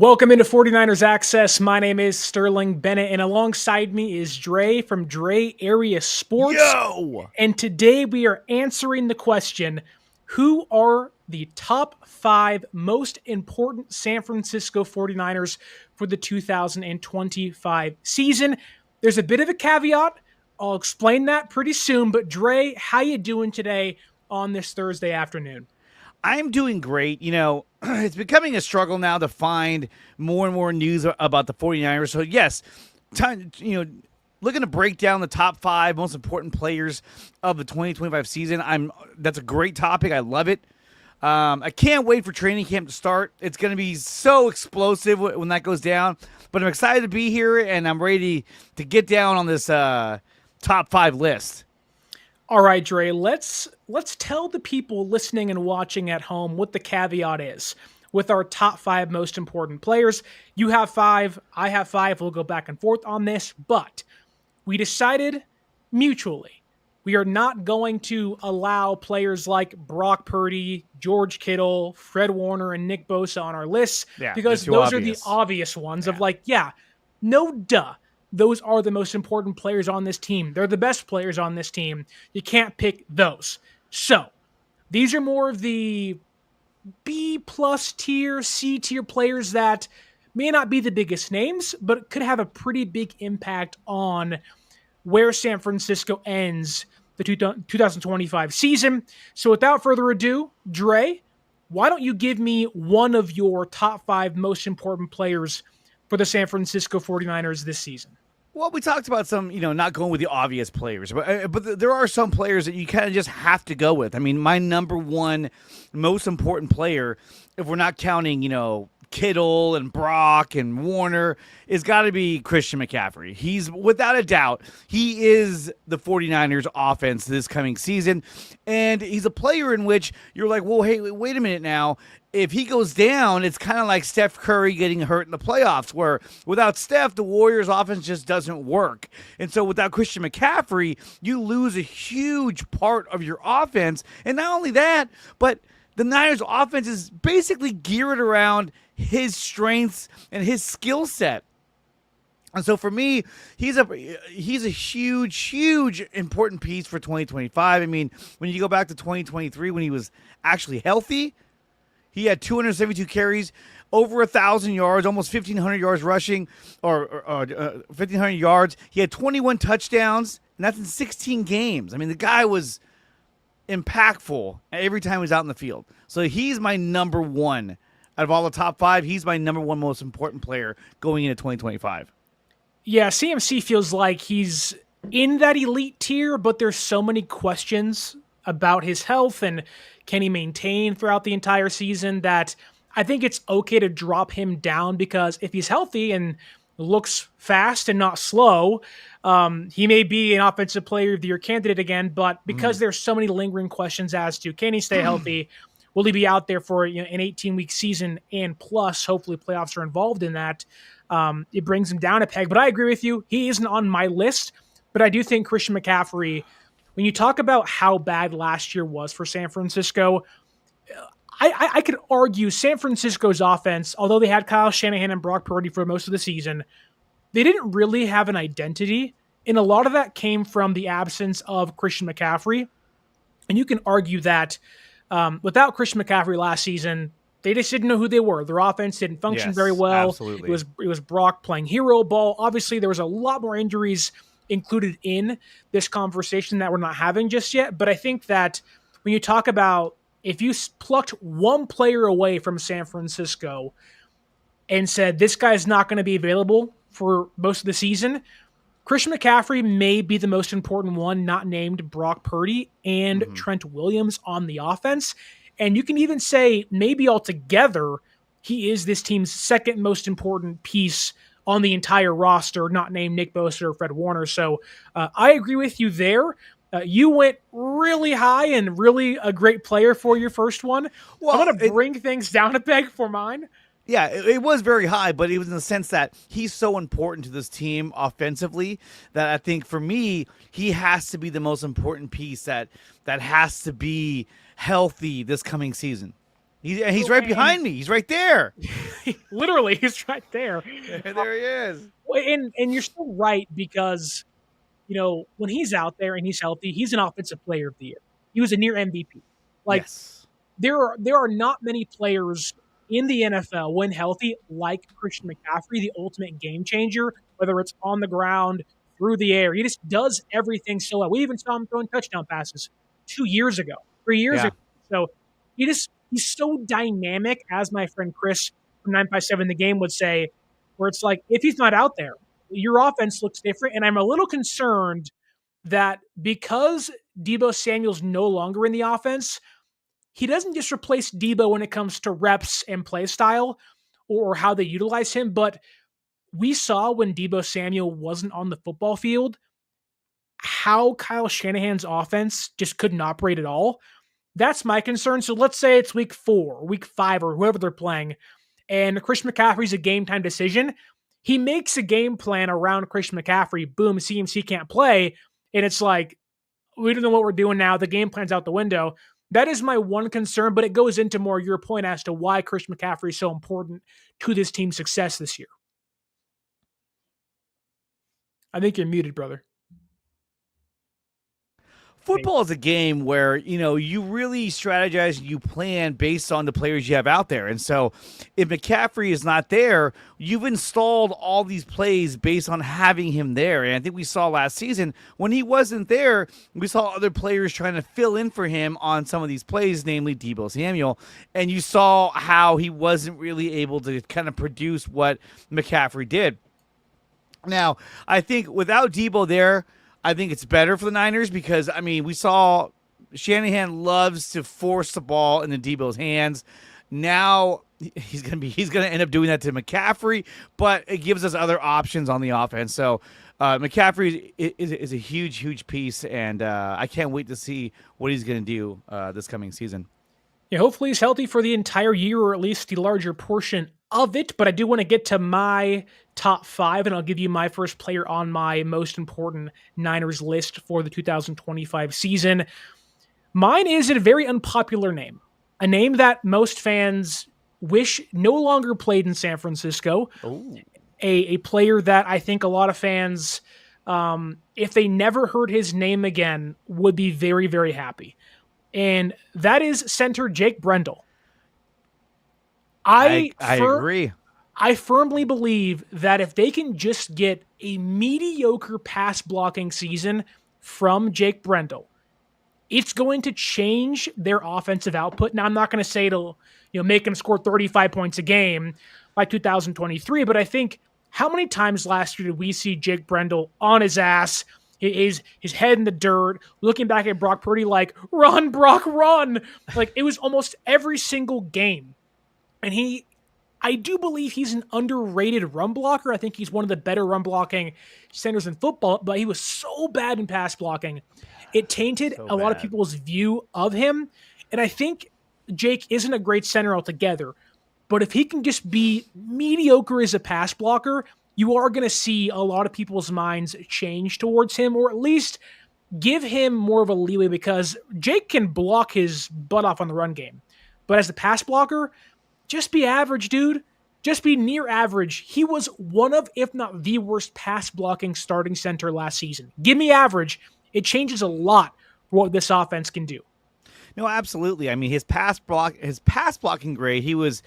Welcome into 49ers Access. My name is Sterling Bennett, and alongside me is Dre from DreArea Sports. Yo! And today we are answering the question, who are the top 5 most important San Francisco 49ers for the 2025 season? There's a bit of a caveat. I'll explain that pretty soon. But Dre, how you doing today on this Thursday afternoon? I'm doing great. It's becoming a struggle now to find more and more news about the 49ers. So, yes, looking to break down the top 5 most important players of the 2025 season. That's a great topic. I love it. I can't wait for training camp to start. It's going to be so explosive when that goes down. But I'm excited to be here, and I'm ready to get down on this top 5 list. All right, Dre, let's tell the people listening and watching at home what the caveat is with our top 5 most important players. You have 5, I have 5. We'll go back and forth on this, but we decided mutually we are not going to allow players like Brock Purdy, George Kittle, Fred Warner, and Nick Bosa on our lists because those are the obvious ones of no duh. Those are the most important players on this team. They're the best players on this team. You can't pick those. So these are more of the B-plus tier, C-tier players that may not be the biggest names, but could have a pretty big impact on where San Francisco ends the 2025 season. So without further ado, Dre, why don't you give me one of your top 5 most important players for the San Francisco 49ers this season? Well, we talked about some, not going with the obvious players, but there are some players that you kind of just have to go with. I mean, my number one most important player, if we're not counting, Kittle and Brock and Warner, is got to be Christian McCaffrey. He's, without a doubt, he is the 49ers offense this coming season, and he's a player in which you're like, well, hey, wait a minute now. If he goes down, it's kind of like Steph Curry getting hurt in the playoffs, where without Steph, the Warriors' offense just doesn't work. And so without Christian McCaffrey, you lose a huge part of your offense. And not only that, but the Niners' offense is basically geared around his strengths and his skill set. And so for me, he's a huge important piece for 2025. I mean, when you go back to 2023 when he was actually healthy, he had 272 carries, over 1,000 yards, almost 1,500 yards rushing, or 1,500 yards. He had 21 touchdowns, and that's in 16 games. I mean, the guy was impactful every time he was out in the field. So he's my number one. Out of all the top 5, he's my number one most important player going into 2025. Yeah, CMC feels like he's in that elite tier, but there's so many questions about his health and can he maintain throughout the entire season that I think it's okay to drop him down, because if he's healthy and looks fast and not slow, he may be an offensive player of the year candidate again, but because there's so many lingering questions as to can he stay healthy, will he be out there for an 18-week season, and plus hopefully playoffs are involved in that, it brings him down a peg. But I agree with you, he isn't on my list, but I do think Christian McCaffrey, when you talk about how bad last year was for San Francisco, I could argue San Francisco's offense, although they had Kyle Shanahan and Brock Purdy for most of the season, they didn't really have an identity. And a lot of that came from the absence of Christian McCaffrey. And you can argue that without Christian McCaffrey last season, they just didn't know who they were. Their offense didn't function very well. Absolutely. It was Brock playing hero ball. Obviously, there was a lot more injuries included in this conversation that we're not having just yet. But I think that when you talk about if you plucked one player away from San Francisco and said this guy's not going to be available for most of the season, Christian McCaffrey may be the most important one, not named Brock Purdy and Trent Williams on the offense. And you can even say maybe altogether he is this team's second most important piece on the entire roster, not named Nick Bosa or Fred Warner. So I agree with you there. You went really high and really a great player for your first one. Well, I'm going to bring things down a peg for mine. Yeah, it was very high, but it was in the sense that he's so important to this team offensively that I think for me, he has to be the most important piece that has to be healthy this coming season. He's right behind me. He's right there. Literally, he's right there. There he is. And you're still right because when he's out there and he's healthy, he's an offensive player of the year. He was a near MVP. Like Yes. there are not many players in the NFL when healthy like Christian McCaffrey, the ultimate game changer, whether it's on the ground, through the air. He just does everything so well. We even saw him throwing touchdown passes 2 years ago, 3 years Yeah. ago. So he's so dynamic, as my friend Chris from 957 The Game would say, where it's like, if he's not out there, your offense looks different. And I'm a little concerned that because Deebo Samuel's no longer in the offense, he doesn't just replace Deebo when it comes to reps and play style or how they utilize him, but we saw when Deebo Samuel wasn't on the football field how Kyle Shanahan's offense just couldn't operate at all. That's my concern. So let's say it's week 4, week 5, or whoever they're playing, and Christian McCaffrey's a game time decision. He makes a game plan around Christian McCaffrey. Boom, CMC can't play. And it's like, we don't know what we're doing now. The game plan's out the window. That is my one concern, but it goes into more your point as to why Christian McCaffrey is so important to this team's success this year. I think you're muted, brother. Football is a game where, you really strategize, you plan based on the players you have out there. And so if McCaffrey is not there, you've installed all these plays based on having him there. And I think we saw last season when he wasn't there, we saw other players trying to fill in for him on some of these plays, namely Deebo Samuel. And you saw how he wasn't really able to kind of produce what McCaffrey did. Now, I think without Deebo there, I think it's better for the Niners because, we saw Shanahan loves to force the ball into Deebo's hands. Now he's going to end up doing that to McCaffrey, but it gives us other options on the offense. So McCaffrey is a huge, huge piece, and I can't wait to see what he's going to do this coming season. Yeah, hopefully he's healthy for the entire year or at least the larger portion of it, but I do want to get to my top 5, and I'll give you my first player on my most important Niners list for the 2025 season. Mine is a very unpopular name, a name that most fans wish no longer played in San Francisco, a player that I think a lot of fans, if they never heard his name again, would be very, very happy. And that is center Jake Brendel. I agree. I firmly believe that if they can just get a mediocre pass blocking season from Jake Brendel, it's going to change their offensive output. Now, I'm not going to say it'll make him score 35 points a game by 2023, but I think how many times last year did we see Jake Brendel on his ass, his head in the dirt, looking back at Brock Purdy like, run, Brock, run. Like, it was almost every single game. And I do believe he's an underrated run blocker. I think he's one of the better run blocking centers in football, but he was so bad in pass blocking. It tainted a lot of people's view of him. And I think Jake isn't a great center altogether, but if he can just be mediocre as a pass blocker, you are going to see a lot of people's minds change towards him, or at least give him more of a leeway, because Jake can block his butt off on the run game. But as a pass blocker, just be average, dude. Just be near average. He was one of, if not the worst pass blocking starting center last season. Give me average. It changes a lot for what this offense can do. No, absolutely. His pass blocking grade, he was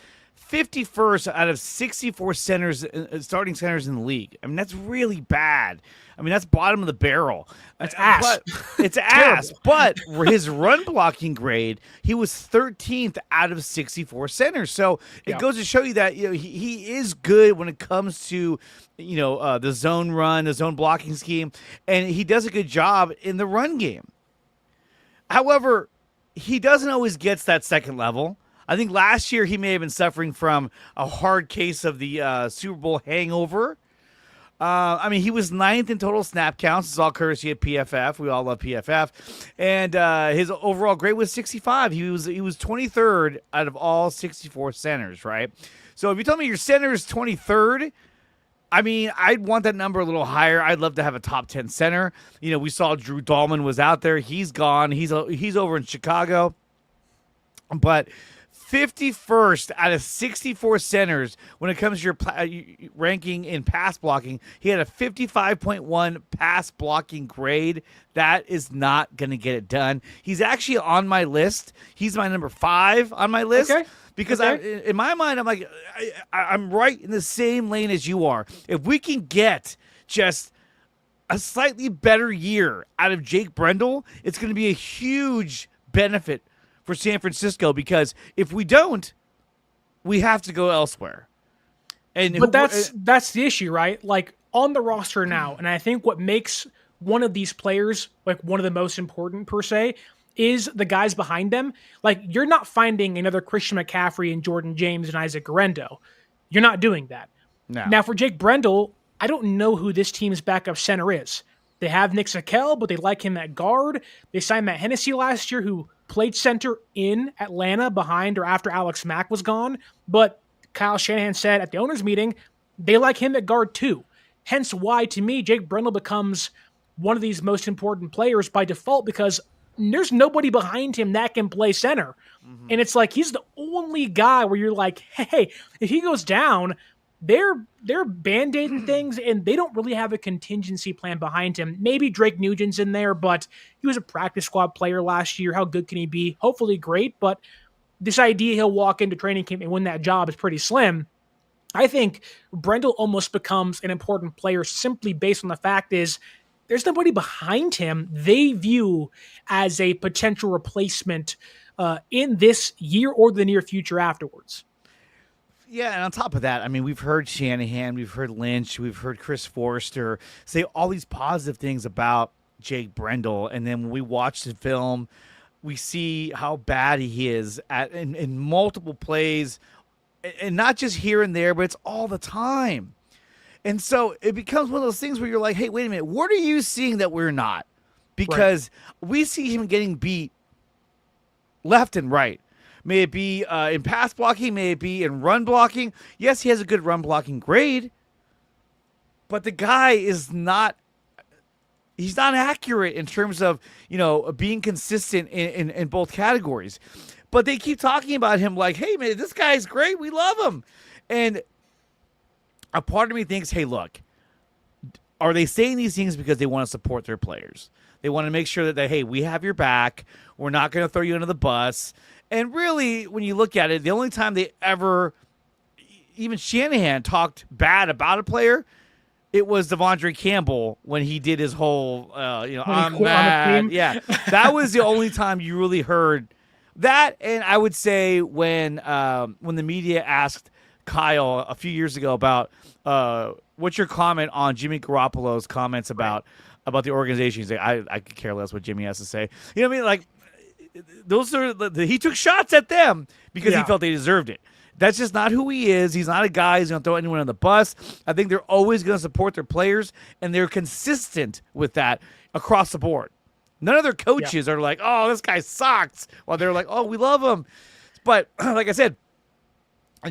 51st out of 64 starting centers in the league. That's really bad. That's bottom of the barrel. That's ass. It's ass. But his run blocking grade, he was 13th out of 64 centers. So it goes to show you that he is good when it comes to the zone run, the zone blocking scheme, and he does a good job in the run game. However, he doesn't always get that second level. I think last year he may have been suffering from a hard case of the Super Bowl hangover. He was 9th in total snap counts. It's all courtesy of PFF. We all love PFF. And his overall grade was 65. He was 23rd out of all 64 centers, right? So if you tell me your center is 23rd, I'd want that number a little higher. I'd love to have a top 10 center. We saw Drew Dahlman was out there. He's gone. He's over in Chicago. But 51st out of 64 centers when it comes to your ranking in pass blocking. He had a 55.1 pass blocking grade. That is not going to get it done. He's actually on my list. He's my number 5 on my list. Okay. Because in my mind, I'm like, I'm right in the same lane as you are. If we can get just a slightly better year out of Jake Brendel, it's going to be a huge benefit for San Francisco, because if we don't, we have to go elsewhere. But that's the issue, right? Like, on the roster now, and I think what makes one of these players like one of the most important per se is the guys behind them. Like, you're not finding another Christian McCaffrey and Jordan James and Isaac Guerrero. You're not doing that. No. Now, for Jake Brendel, I don't know who this team's backup center is. They have Nick Zakelj, but they like him at guard. They signed Matt Hennessy last year, who played center in Atlanta behind or after Alex Mack was gone. But Kyle Shanahan said at the owners' meeting, they like him at guard too. Hence why, to me, Jake Brendel becomes one of these most important players by default, because there's nobody behind him that can play center. Mm-hmm. And it's like, he's the only guy where you're like, hey, if he goes down, they're band-aiding things, and they don't really have a contingency plan behind him. Maybe Drake Nugent's in there, but he was a practice squad player last year. How good can he be? Hopefully great, but this idea he'll walk into training camp and win that job is pretty slim. I think Brendel almost becomes an important player simply based on the fact is there's nobody behind him they view as a potential replacement in this year or the near future afterwards. Yeah, and on top of that, I mean, we've heard Shanahan, we've heard Lynch, we've heard Chris Forrester say all these positive things about Jake Brendel, and then when we watch the film, we see how bad he is in multiple plays, and not just here and there, but it's all the time. And so it becomes one of those things where you're like, hey, wait a minute, what are you seeing that we're not? Because we see him getting beat left and right. May it be in pass blocking, may it be in run blocking. Yes, he has a good run blocking grade, but the guy is not, he's not accurate in terms of, being consistent in both categories. But they keep talking about him like, hey, man, this guy's great. We love him. And a part of me thinks, hey, look, are they saying these things because they want to support their players? They want to make sure that, hey, we have your back. We're not going to throw you under the bus. And really, when you look at it, the only time they ever, even Shanahan, talked bad about a player, it was Devondre Campbell when he did his whole, I'm mad. Yeah, that was the only time you really heard that. And I would say when the media asked Kyle a few years ago about what's your comment on Jimmy Garoppolo's comments about the organization, he's like, I could care less what Jimmy has to say. You know what I mean? Like, those are he took shots at them because he felt they deserved it. That's just not who he is. He's not a guy who's going to throw anyone on the bus. I think they're always going to support their players, and they're consistent with that across the board. None of their coaches are like, oh, this guy sucks, while they're like, oh, we love him. But like I said,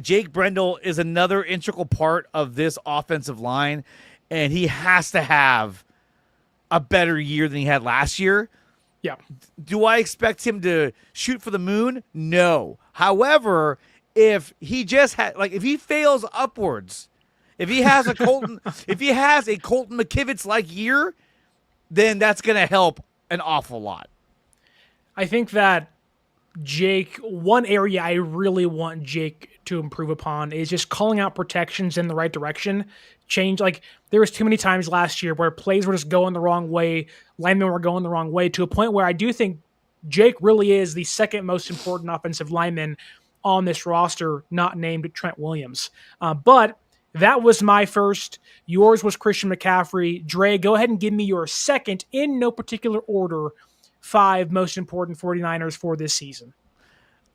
Jake Brendel is another integral part of this offensive line, and he has to have a better year than he had last year. Yeah. Do I expect him to shoot for the moon? No. However, if he just if he fails upwards, if he has a Colton McKivitz like year, then that's going to help an awful lot. I think that one area I really want Jake to improve upon is just calling out protections in the right direction. There was too many times last year where plays were just going the wrong way, linemen were going the wrong way, to a point where I do think Jake really is the second most important offensive lineman on this roster, not named Trent Williams. But that was my first. Yours was Christian McCaffrey. Dre, go ahead and give me your second, in no particular order, 5 most important 49ers for this season.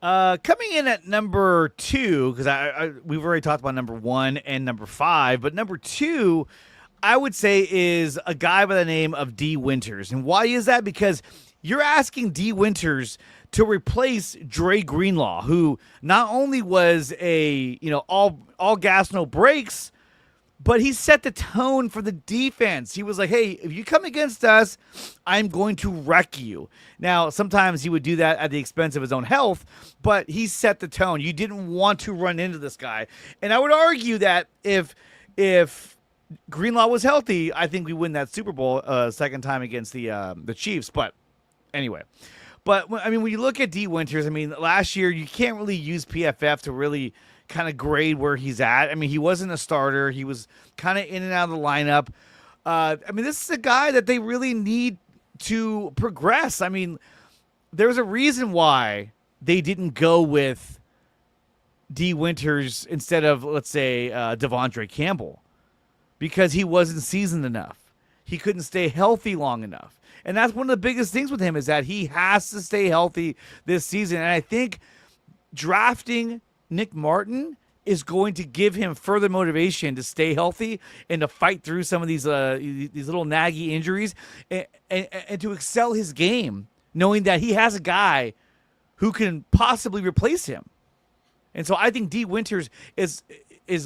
Coming in at number 2, because we've already talked about number 1 and number 5, but number 2, I would say, is a guy by the name of D. Winters. And why is that? Because you're asking D. Winters to replace Dre Greenlaw, who not only was a all gas no brakes, But he set the tone for the defense. He was like, hey, if you come against us, I'm going to wreck you. Now, sometimes he would do that at the expense of his own health, but he set the tone. You didn't want to run into this guy. And I would argue that if Greenlaw was healthy, I think we win that Super Bowl second time against the Chiefs. But anyway. But, I mean, when you look at D. Winters, I mean, last year you can't really use PFF to really kind of grade where he's at. I mean, he wasn't a starter. He was kind of in and out of the lineup. I mean, this is a guy that they really need to progress. I mean, there's a reason why they didn't go with D. Winters instead of, let's say, Devondre Campbell, because he wasn't seasoned enough. He couldn't stay healthy long enough. And that's one of the biggest things with him is that he has to stay healthy this season. And I think drafting Nick Martin is going to give him further motivation to stay healthy and to fight through some of these little naggy injuries and to excel his game, knowing that he has a guy who can possibly replace him. And so I think D. Winters is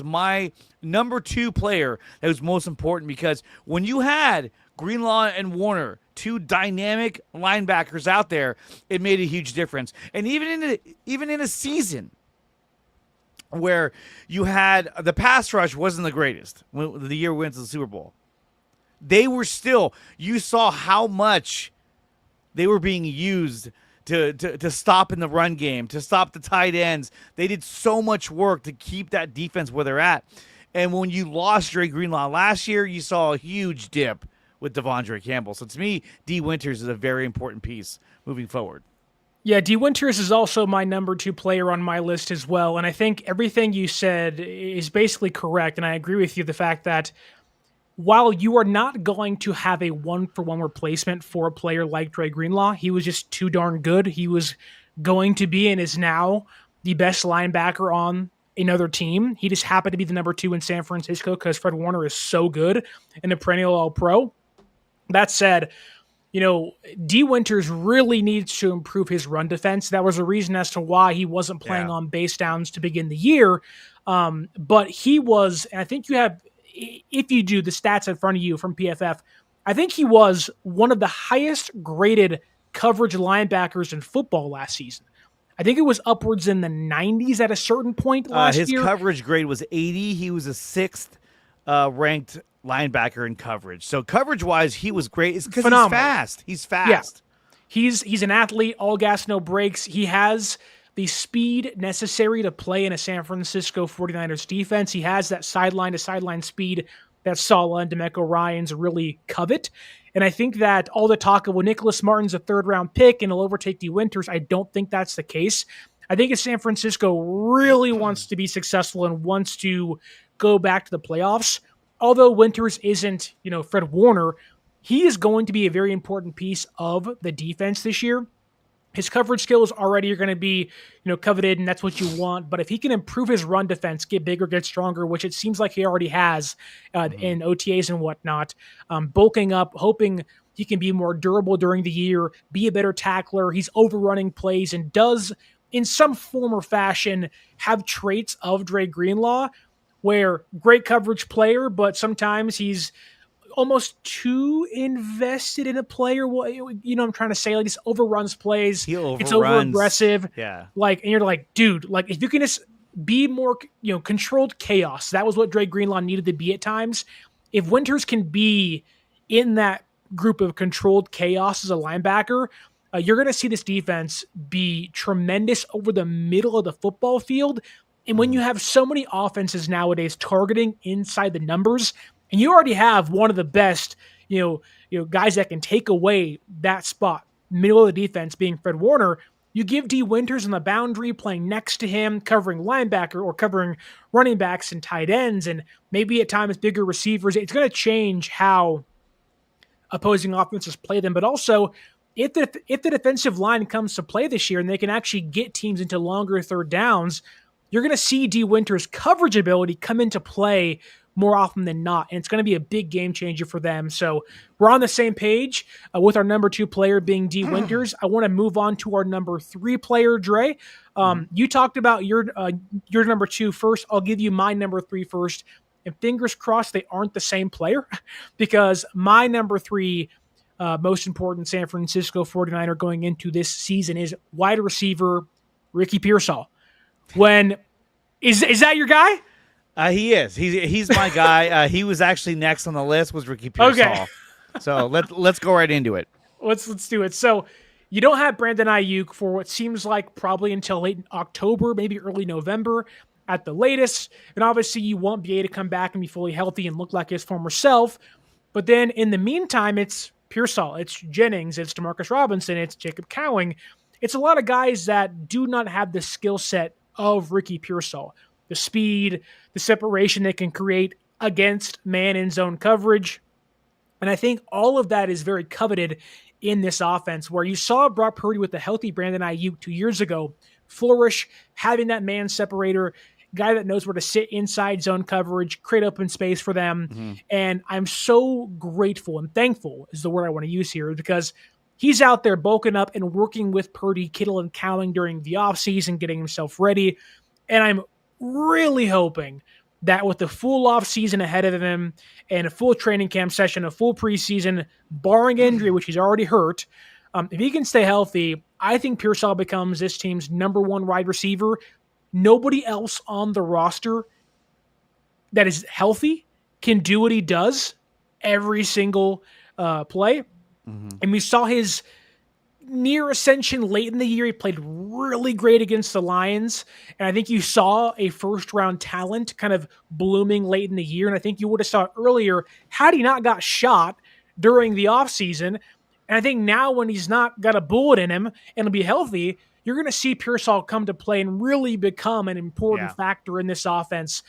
my number 2 player that was most important, because when you had Greenlaw and Warner, 2 dynamic linebackers out there, it made a huge difference. And even in a season where you had the pass rush wasn't the greatest, when the year we went to the Super Bowl, they were still, you saw how much they were being used to stop in the run game, to stop the tight ends. They did so much work to keep that defense where they're at. And when you lost Dre Greenlaw last year, you saw a huge dip with Devondre Campbell. So to me, D. Winters is a very important piece moving forward. Yeah, D. Winters is also my number 2 player on my list as well. And I think everything you said is basically correct. And I agree with you, the fact that while you are not going to have a one-for-one replacement for a player like Dre Greenlaw, he was just too darn good. He was going to be and is now the best linebacker on another team. He just happened to be the number 2 in San Francisco because Fred Warner is so good and a perennial All-Pro. That said, D. Winters really needs to improve his run defense. That was a reason as to why he wasn't playing on base downs to begin the year. But he was, and I think you have, if you do the stats in front of you from PFF, I think he was one of the highest graded coverage linebackers in football last season. I think it was upwards in the 90s at a certain point last year. His coverage grade was 80. He was a 6th ranked linebacker in coverage. So coverage-wise, he was great. It's because he's fast. He's fast. Yeah. He's an athlete, all gas, no brakes. He has the speed necessary to play in a San Francisco 49ers defense. He has that sideline-to-sideline speed that Saleh and DeMeco Ryans really covet. And I think that all the talk of, well, Nicholas Martin's a 3rd-round pick and he'll overtake D. Winters, I don't think that's the case. I think if San Francisco really wants to be successful and wants to go back to the playoffs, although Winters isn't, Fred Warner, he is going to be a very important piece of the defense this year. His coverage skills already are going to be, coveted, and that's what you want. But if he can improve his run defense, get bigger, get stronger, which it seems like he already has in OTAs and whatnot, bulking up, hoping he can be more durable during the year, be a better tackler. He's overrunning plays and does, in some form or fashion, have traits of Dre Greenlaw, where great coverage player, but sometimes he's almost too invested in a player. I'm trying to say, like, he overruns plays. It's over aggressive. Yeah. And you're like, dude, if you can just be more, controlled chaos. That was what Dre Greenlaw needed to be at times. If Winters can be in that group of controlled chaos as a linebacker, you're going to see this defense be tremendous over the middle of the football field. And when you have so many offenses nowadays targeting inside the numbers, and you already have one of the best, guys that can take away that spot, middle of the defense being Fred Warner, you give D. Winters on the boundary playing next to him, covering linebacker or covering running backs and tight ends, and maybe at times bigger receivers. It's going to change how opposing offenses play them. But also, if the defensive line comes to play this year and they can actually get teams into longer 3rd downs, you're going to see D. Winters' coverage ability come into play more often than not, and it's going to be a big game changer for them. So we're on the same page with our number 2 player being D. Winters. I want to move on to our number 3 player, Dre. You talked about your number 2 first. I'll give you my number 3 first. And fingers crossed they aren't the same player, because my number 3 most important San Francisco 49er going into this season is wide receiver Ricky Pearsall. When is that your guy? He is. He's my guy. He was actually next on the list, was Ricky Pearsall. Okay. So let's go right into it. Let's do it. So you don't have Brandon Aiyuk for what seems like probably until late October, maybe early November at the latest. And obviously you want BA to come back and be fully healthy and look like his former self. But then in the meantime, it's Pearsall, it's Jennings, it's Demarcus Robinson, it's Jacob Cowing. It's a lot of guys that do not have the skill set of Ricky Pearsall. The speed, the separation they can create against man in zone coverage. And I think all of that is very coveted in this offense, where you saw Brock Purdy with the healthy Brandon Aiyuk 2 years ago flourish, having that man separator, guy that knows where to sit inside zone coverage, create open space for them. Mm-hmm. And I'm so grateful and thankful is the word I want to use here, because he's out there bulking up and working with Purdy, Kittle, and Cowing during the offseason, getting himself ready. And I'm really hoping that with the full offseason ahead of him and a full training camp session, a full preseason, barring injury, which he's already hurt, if he can stay healthy, I think Pearsall becomes this team's number 1 wide receiver. Nobody else on the roster that is healthy can do what he does every single play. Mm-hmm. And we saw his near ascension late in the year. He played really great against the Lions. And I think you saw a first-round talent kind of blooming late in the year. And I think you would have saw it earlier had he not got shot during the offseason. And I think now when he's not got a bullet in him and will be healthy, you're going to see Pearsall come to play and really become an important factor in this offense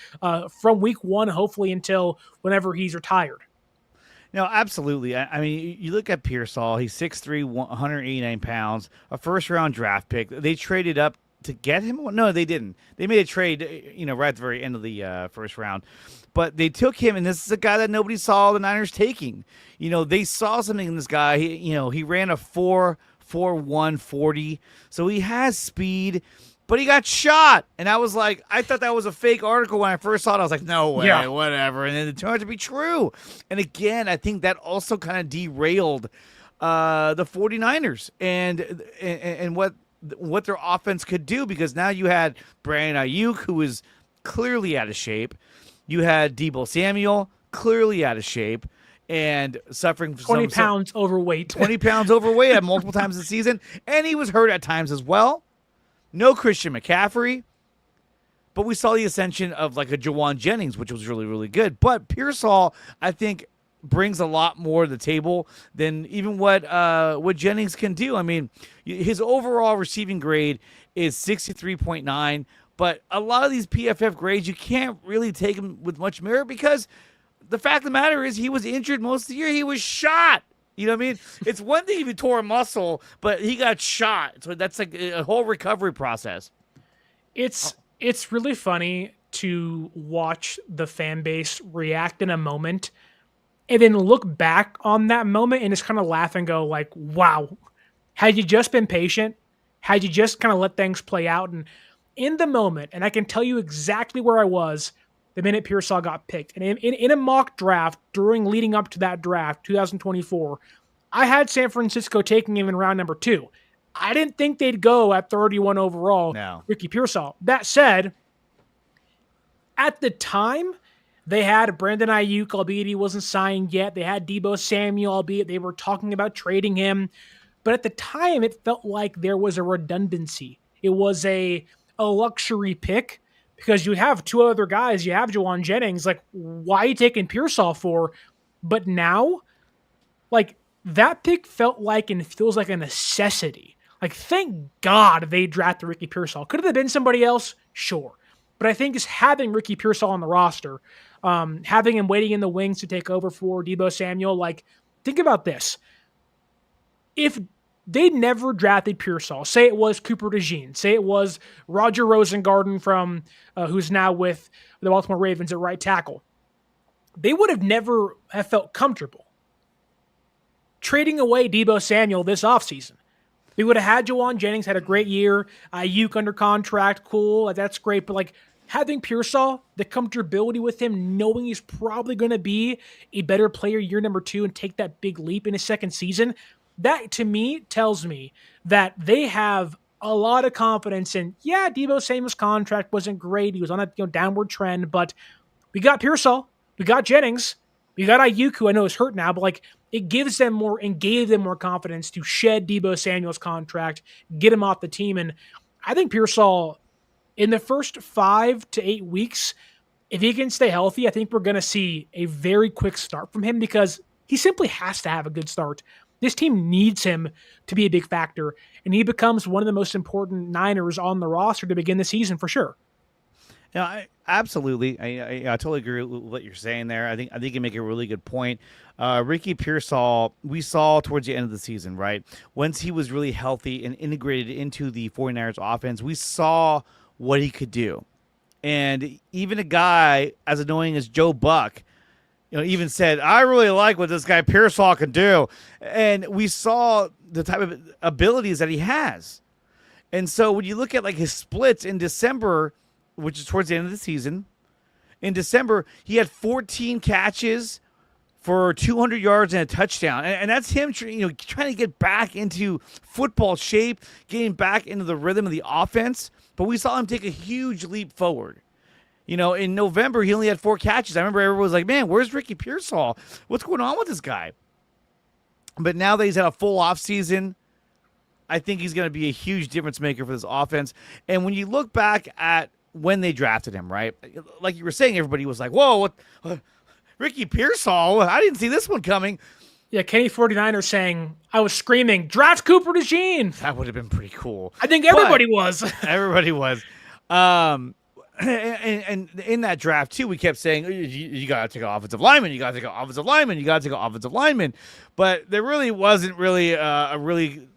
from week 1, hopefully until whenever he's retired. No, absolutely. I mean, you look at Pearsall, he's 6'3", 189 pounds, a first-round draft pick. They traded up to get him? No, they didn't. They made a trade, right at the very end of the first round. But they took him, and this is a guy that nobody saw the Niners taking. They saw something in this guy. He ran a 4.41 40, so he has speed. But he got shot, and I thought that was a fake article when I first saw it. I was like, no way, whatever. And then it turned out to be true. And again, I think that also kind of derailed the 49ers and what their offense could do, because now you had Brandon Aiyuk, who was clearly out of shape. You had Deebo Samuel, clearly out of shape, and suffering from 20 pounds overweight. 20 pounds overweight at multiple times this season, and he was hurt at times as well. No Christian McCaffrey, but we saw the ascension of like a Jawan Jennings, which was really, really good. But Pearsall, I think, brings a lot more to the table than even what Jennings can do. I mean, his overall receiving grade is 63.9, but a lot of these PFF grades, you can't really take them with much merit, because the fact of the matter is he was injured most of the year. He was shot. You know what I mean? It's one thing if he tore a muscle, but he got shot. So that's like a whole recovery process. It's really funny to watch the fan base react in a moment and then look back on that moment and just kind of laugh and go like, wow, had you just been patient, had you just kind of let things play out. And in the moment, and I can tell you exactly where I was the minute Pearsall got picked. And in a mock draft leading up to that draft, 2024, I had San Francisco taking him in round number 2. I didn't think they'd go at 31 overall, no. Ricky Pearsall. That said, at the time, they had Brandon Aiyuk, albeit he wasn't signed yet. They had Deebo Samuel, albeit they were talking about trading him. But at the time, it felt like there was a redundancy. It was a luxury pick, because you have 2 other guys. You have Jawan Jennings. Like, why are you taking Pearsall for? But now, like, that pick felt like and feels like a necessity. Like, thank God they drafted Ricky Pearsall. Could it have been somebody else? Sure. But I think just having Ricky Pearsall on the roster, having him waiting in the wings to take over for Deebo Samuel, like, think about this. If they never drafted Pearsall, say it was Cooper DeJean, say it was Roger Rosengarten from who's now with the Baltimore Ravens at right tackle, they would have never have felt comfortable trading away Deebo Samuel this offseason. They would have had Jawan Jennings, had a great year, Aiyuk under contract, cool, that's great, but like having Pearsall, the comfortability with him, knowing he's probably going to be a better player year number 2 and take that big leap in his second season, that to me tells me that they have a lot of confidence in, yeah, Deebo Samuel's contract wasn't great. He was on a downward trend, but we got Pearsall, we got Jennings, we got Aiyuk, who I know is hurt now, but like it gives them more and gave them more confidence to shed Deebo Samuel's contract, get him off the team. And I think Pearsall, in the first 5 to 8 weeks, if he can stay healthy, I think we're going to see a very quick start from him because he simply has to have a good start. This team needs him to be a big factor, and he becomes one of the most important Niners on the roster to begin the season for sure. Yeah, absolutely. I totally agree with what you're saying there. I think you make a really good point. Ricky Pearsall, we saw towards the end of the season, right? Once he was really healthy and integrated into the 49ers offense, we saw what he could do. And even a guy as annoying as Joe Buck, even said, I really like what this guy Pearsall can do. And we saw the type of abilities that he has. And so when you look at like his splits in December, which is towards the end of the season, in December, he had 14 catches for 200 yards and a touchdown. And that's him trying to get back into football shape, getting back into the rhythm of the offense. But we saw him take a huge leap forward. In November, he only had 4 catches. I remember everyone was like, man, where's Ricky Pearsall? What's going on with this guy? But now that he's had a full offseason, I think he's going to be a huge difference maker for this offense. And when you look back at when they drafted him, right? Like you were saying, everybody was like, whoa, what? Ricky Pearsall? I didn't see this one coming. Yeah, Kenny 49er saying, I was screaming, draft Cooper DeJean. That would have been pretty cool. I think everybody was. Everybody was. And in that draft, too, we kept saying, you got to take an offensive lineman, you got to take an offensive lineman, you got to take an offensive lineman. But there really wasn't really a really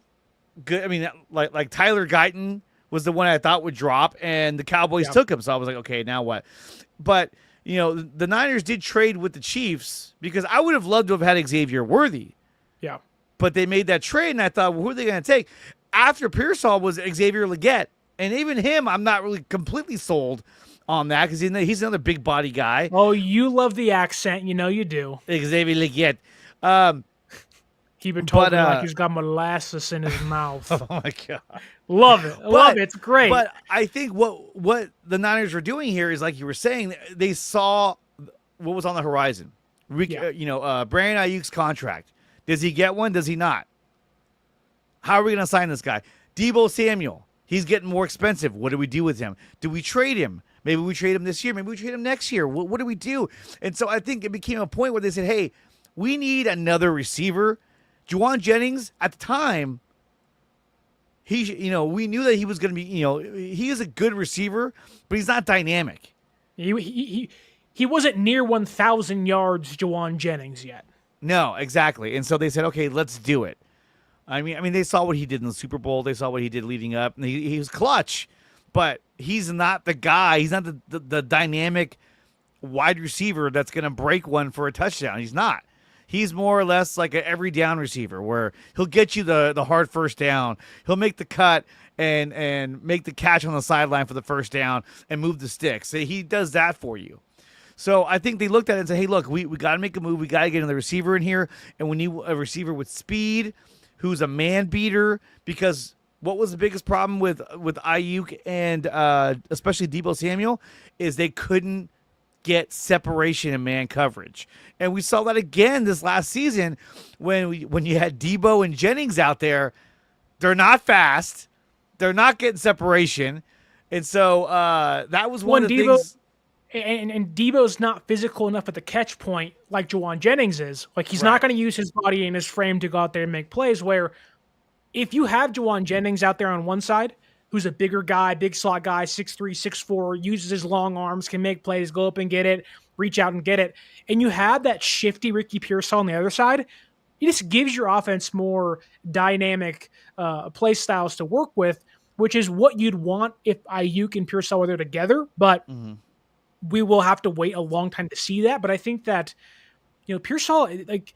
good, I mean, like Tyler Guyton was the one I thought would drop, and the Cowboys took him. So I was like, okay, now what? But, the Niners did trade with the Chiefs because I would have loved to have had Xavier Worthy. Yeah. But they made that trade, and I thought, well, who are they going to take? After Pearsall was Xavier Leggett. And even him, I'm not really completely sold on that because he's another big body guy. Oh, you love the accent. You do. Xavier Leggett. Keep it talking like he's got molasses in his mouth. Oh, my God. Love it. Love it. It's great. But I think what the Niners were doing here is, like you were saying, they saw what was on the horizon. Brandon Aiyuk's contract. Does he get one? Does he not? How are we going to sign this guy? Deebo Samuel. He's getting more expensive. What do we do with him? Do we trade him? Maybe we trade him this year. Maybe we trade him next year. What do we do? And so I think it became a point where they said, hey, we need another receiver. Juwan Jennings, at the time, we knew that he was going to be, he is a good receiver, but he's not dynamic. He wasn't near 1,000 yards, Juwan Jennings, yet. No, exactly. And so they said, okay, let's do it. I mean, they saw what he did in the Super Bowl. They saw what he did leading up. And he was clutch, but he's not the guy. He's not the dynamic wide receiver that's going to break one for a touchdown. He's not. He's more or less like an every down receiver where he'll get you the hard first down. He'll make the cut and make the catch on the sideline for the first down and move the sticks. So he does that for you. So I think they looked at it and said, hey, look, we got to make a move. We got to get another receiver in here, and we need a receiver with speed who's a man beater, because what was the biggest problem with Aiyuk and especially Deebo Samuel is they couldn't get separation in man coverage. And we saw that again this last season when you had Deebo and Jennings out there. They're not fast. They're not getting separation. And so that was one of the things. And Deebo's not physical enough at the catch point like Juwan Jennings is. Like, he's not going to use his body and his frame to go out there and make plays, where if you have Juwan Jennings out there on one side, who's a bigger guy, big slot guy, 6'3", 6'4", uses his long arms, can make plays, go up and get it, reach out and get it, and you have that shifty Ricky Pearsall on the other side, it just gives your offense more dynamic play styles to work with, which is what you'd want if Aiyuk and Pearsall were there together. But we will have to wait a long time to see that. But I think that, Pearsall, like,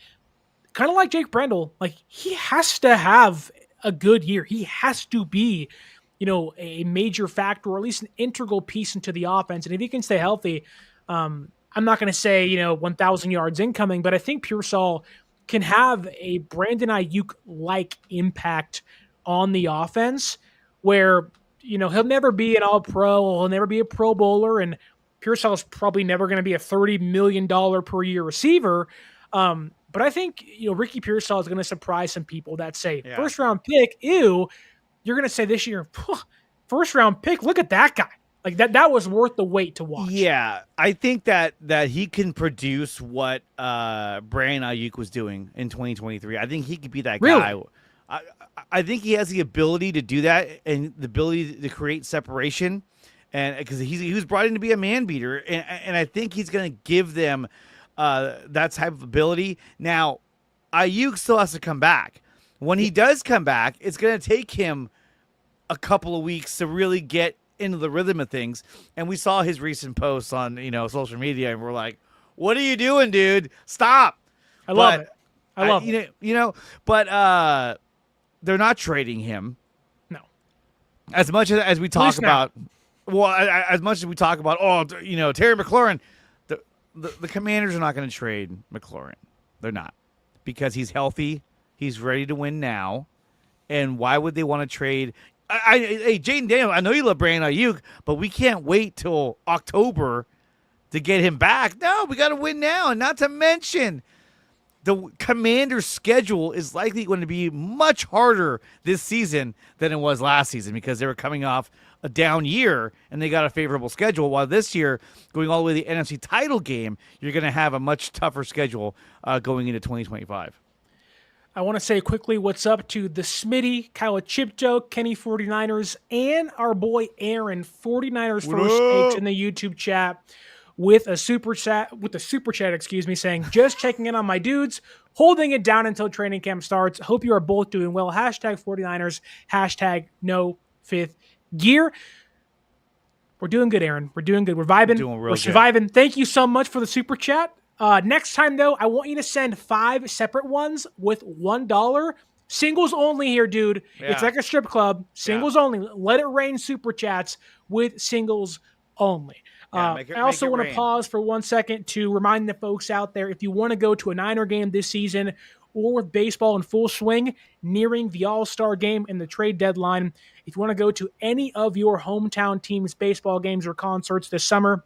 kind of like Jake Brendel, like, he has to have a good year. He has to be a major factor or at least an integral piece into the offense. And if he can stay healthy, I'm not going to say 1,000 yards incoming, but I think Pearsall can have a Brandon Aiyuk like impact on the offense, where he'll never be an All-Pro, he'll never be a Pro Bowler, and Pearsall is probably never going to be a $30 million per year receiver. But I think Ricky Pearsall is going to surprise some people that say first round pick. Ew, you're going to say this year, first round pick. Look at that guy. Like that was worth the wait to watch. Yeah, I think that he can produce what Brandon Aiyuk was doing in 2023. I think he could be that guy. I think he has the ability to do that and the ability to create separation, and because he was brought in to be a man beater, and I think he's going to give them that type of ability. Now, Aiyuk still has to come back. When he does come back, it's going to take him a couple of weeks to really get into the rhythm of things. And we saw his recent posts on social media, and we're like, "What are you doing, dude? Stop!" I love it. But they're not trading him. No. As much as we talk about, as much as we talk about, Terry McLaurin, the Commanders are not going to trade McLaurin. They're not, because he's healthy, he's ready to win now, and why would they want to trade? Hey, Jaden Daniel, I know you love Brandon Aiyuk, but we can't wait till October to get him back. No, we got to win now, and not to mention, the Commanders' schedule is likely going to be much harder this season than it was last season, because they were coming off a down year and they got a favorable schedule. While this year, going all the way to the NFC title game, you're going to have a much tougher schedule going into 2025. I want to say quickly what's up to the Smitty, Kyle Chipto, Kenny 49ers, and our boy Aaron, 49ers First Takes in the YouTube chat with a super chat, saying, just checking in on my dudes, holding it down until training camp starts. Hope you are both doing well. Hashtag 49ers, hashtag no fifth gear. We're doing good, Aaron. We're doing good. We're vibing. We're surviving. Good. Thank you so much for the super chat. Next time, though, I want you to send 5 separate ones with $1. Singles only here, dude. Yeah. It's like a strip club. Singles only. Let it rain super chats with singles only. I also want to pause for 1 second to remind the folks out there, if you want to go to a Niner game this season, or with baseball in full swing, nearing the All-Star game and the trade deadline, if you want to go to any of your hometown teams' baseball games or concerts this summer,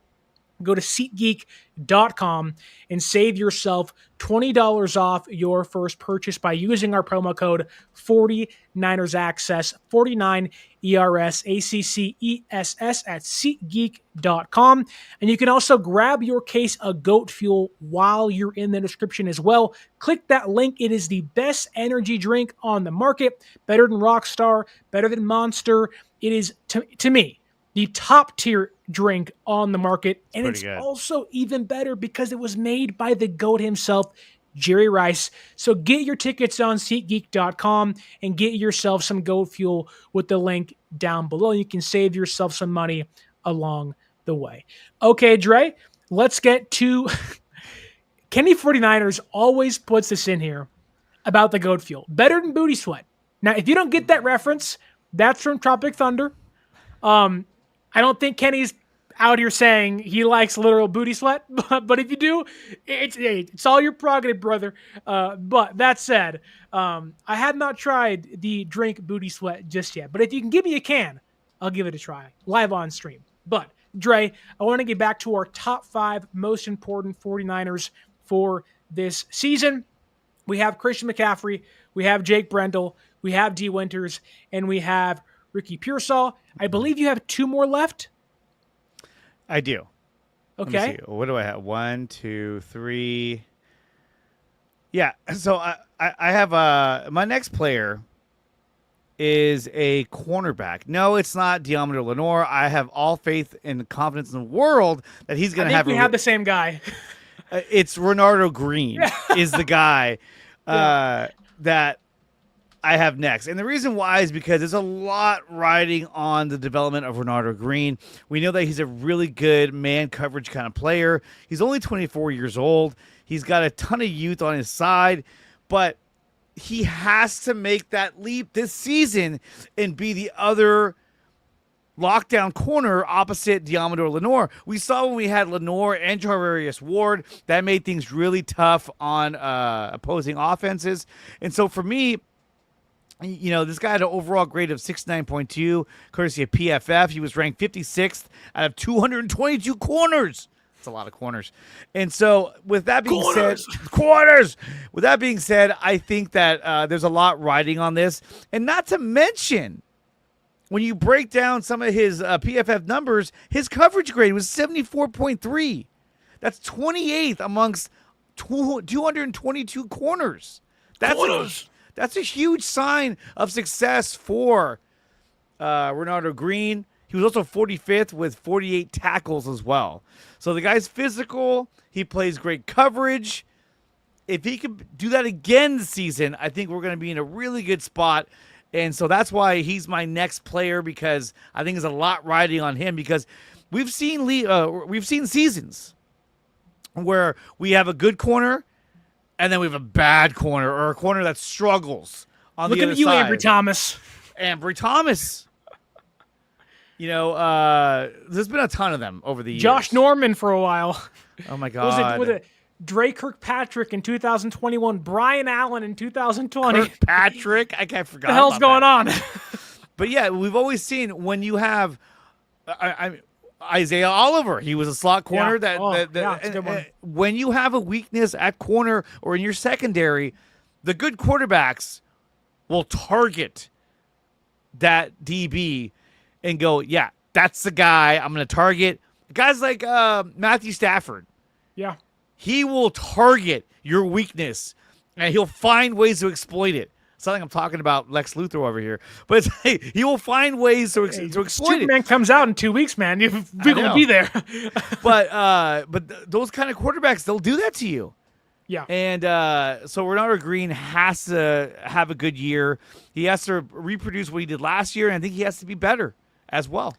go to SeatGeek.com and save yourself $20 off your first purchase by using our promo code 49ersaccess, 49ERSACCESS at SeatGeek.com. And you can also grab your case of goat fuel while you're in the description as well. Click that link. It is the best energy drink on the market, better than Rockstar, better than Monster. It is, to me, the top tier drink on the market, and it's also even better because it was made by the GOAT himself, Jerry Rice. So get your tickets on SeatGeek.com and get yourself some GOAT fuel with the link down below. You can save yourself some money along the way. Okay, Dre, let's get to Kenny 49ers always puts this in here about the GOAT fuel. Better than Booty Sweat. Now, if you don't get that reference, that's from Tropic Thunder. I don't think Kenny's out here saying he likes literal booty sweat, but if you do, it's all your prerogative, brother. But that said, I have not tried the drink booty sweat just yet, but if you can give me a can, I'll give it a try live on stream. But Dre, I want to get back to our top 5 most important 49ers for this season. We have Christian McCaffrey, we have Jake Brendel, we have D. Winters, and we have Ricky Pearsall. I believe you have 2 more left. I do. Okay. What do I have? 1, 2, 3. Yeah. So I have my next player is a cornerback. No, it's not Deommodore Lenoir. I have all faith and confidence in the world that he's going to have. We have the same guy. It's Renardo Green is the guy that I have next. And the reason why is because there's a lot riding on the development of Renardo Green. We know that he's a really good man coverage kind of player. He's only 24 years old. He's got a ton of youth on his side, but he has to make that leap this season and be the other lockdown corner opposite Diamador Lenore. We saw when we had Lenore and Jararius Ward, that made things really tough on opposing offenses. And so for me, this guy had an overall grade of 69.2, courtesy of PFF. He was ranked 56th out of 222 corners. That's a lot of corners. And so with that being said, corners. With that being said, I think that there's a lot riding on this. And not to mention, when you break down some of his PFF numbers, his coverage grade was 74.3. That's 28th amongst 222 corners. That's a huge sign of success for Renardo Green. He was also 45th with 48 tackles as well. So the guy's physical. He plays great coverage. If he could do that again this season, I think we're going to be in a really good spot. And so that's why he's my next player, because I think there's a lot riding on him, because we've seen seasons where we have a good corner and then we have a bad corner, or a corner that struggles on the other side. Looking at you, Ambry Thomas. Ambry Thomas. There's been a ton of them over the years. Josh Norman for a while. Oh, my God. Was it Dre Kirkpatrick in 2021, Brian Allen in 2020. Kirkpatrick? I forgot. What the hell's going on? But yeah, we've always seen when you have Isaiah Oliver, he was a slot corner. That's a good one. When you have a weakness at corner or in your secondary, the good quarterbacks will target that DB and go, yeah, that's the guy I'm going to target. Guys like Matthew Stafford. Yeah. He will target your weakness, and he'll find ways to exploit it. It's not like I'm talking about Lex Luthor over here, but he will find ways to exploit Superman it. comes out in 2 weeks, man. We're going to be there. but those kind of quarterbacks, they'll do that to you. Yeah. And so Renardo Green has to have a good year. He has to reproduce what he did last year, and I think he has to be better as well.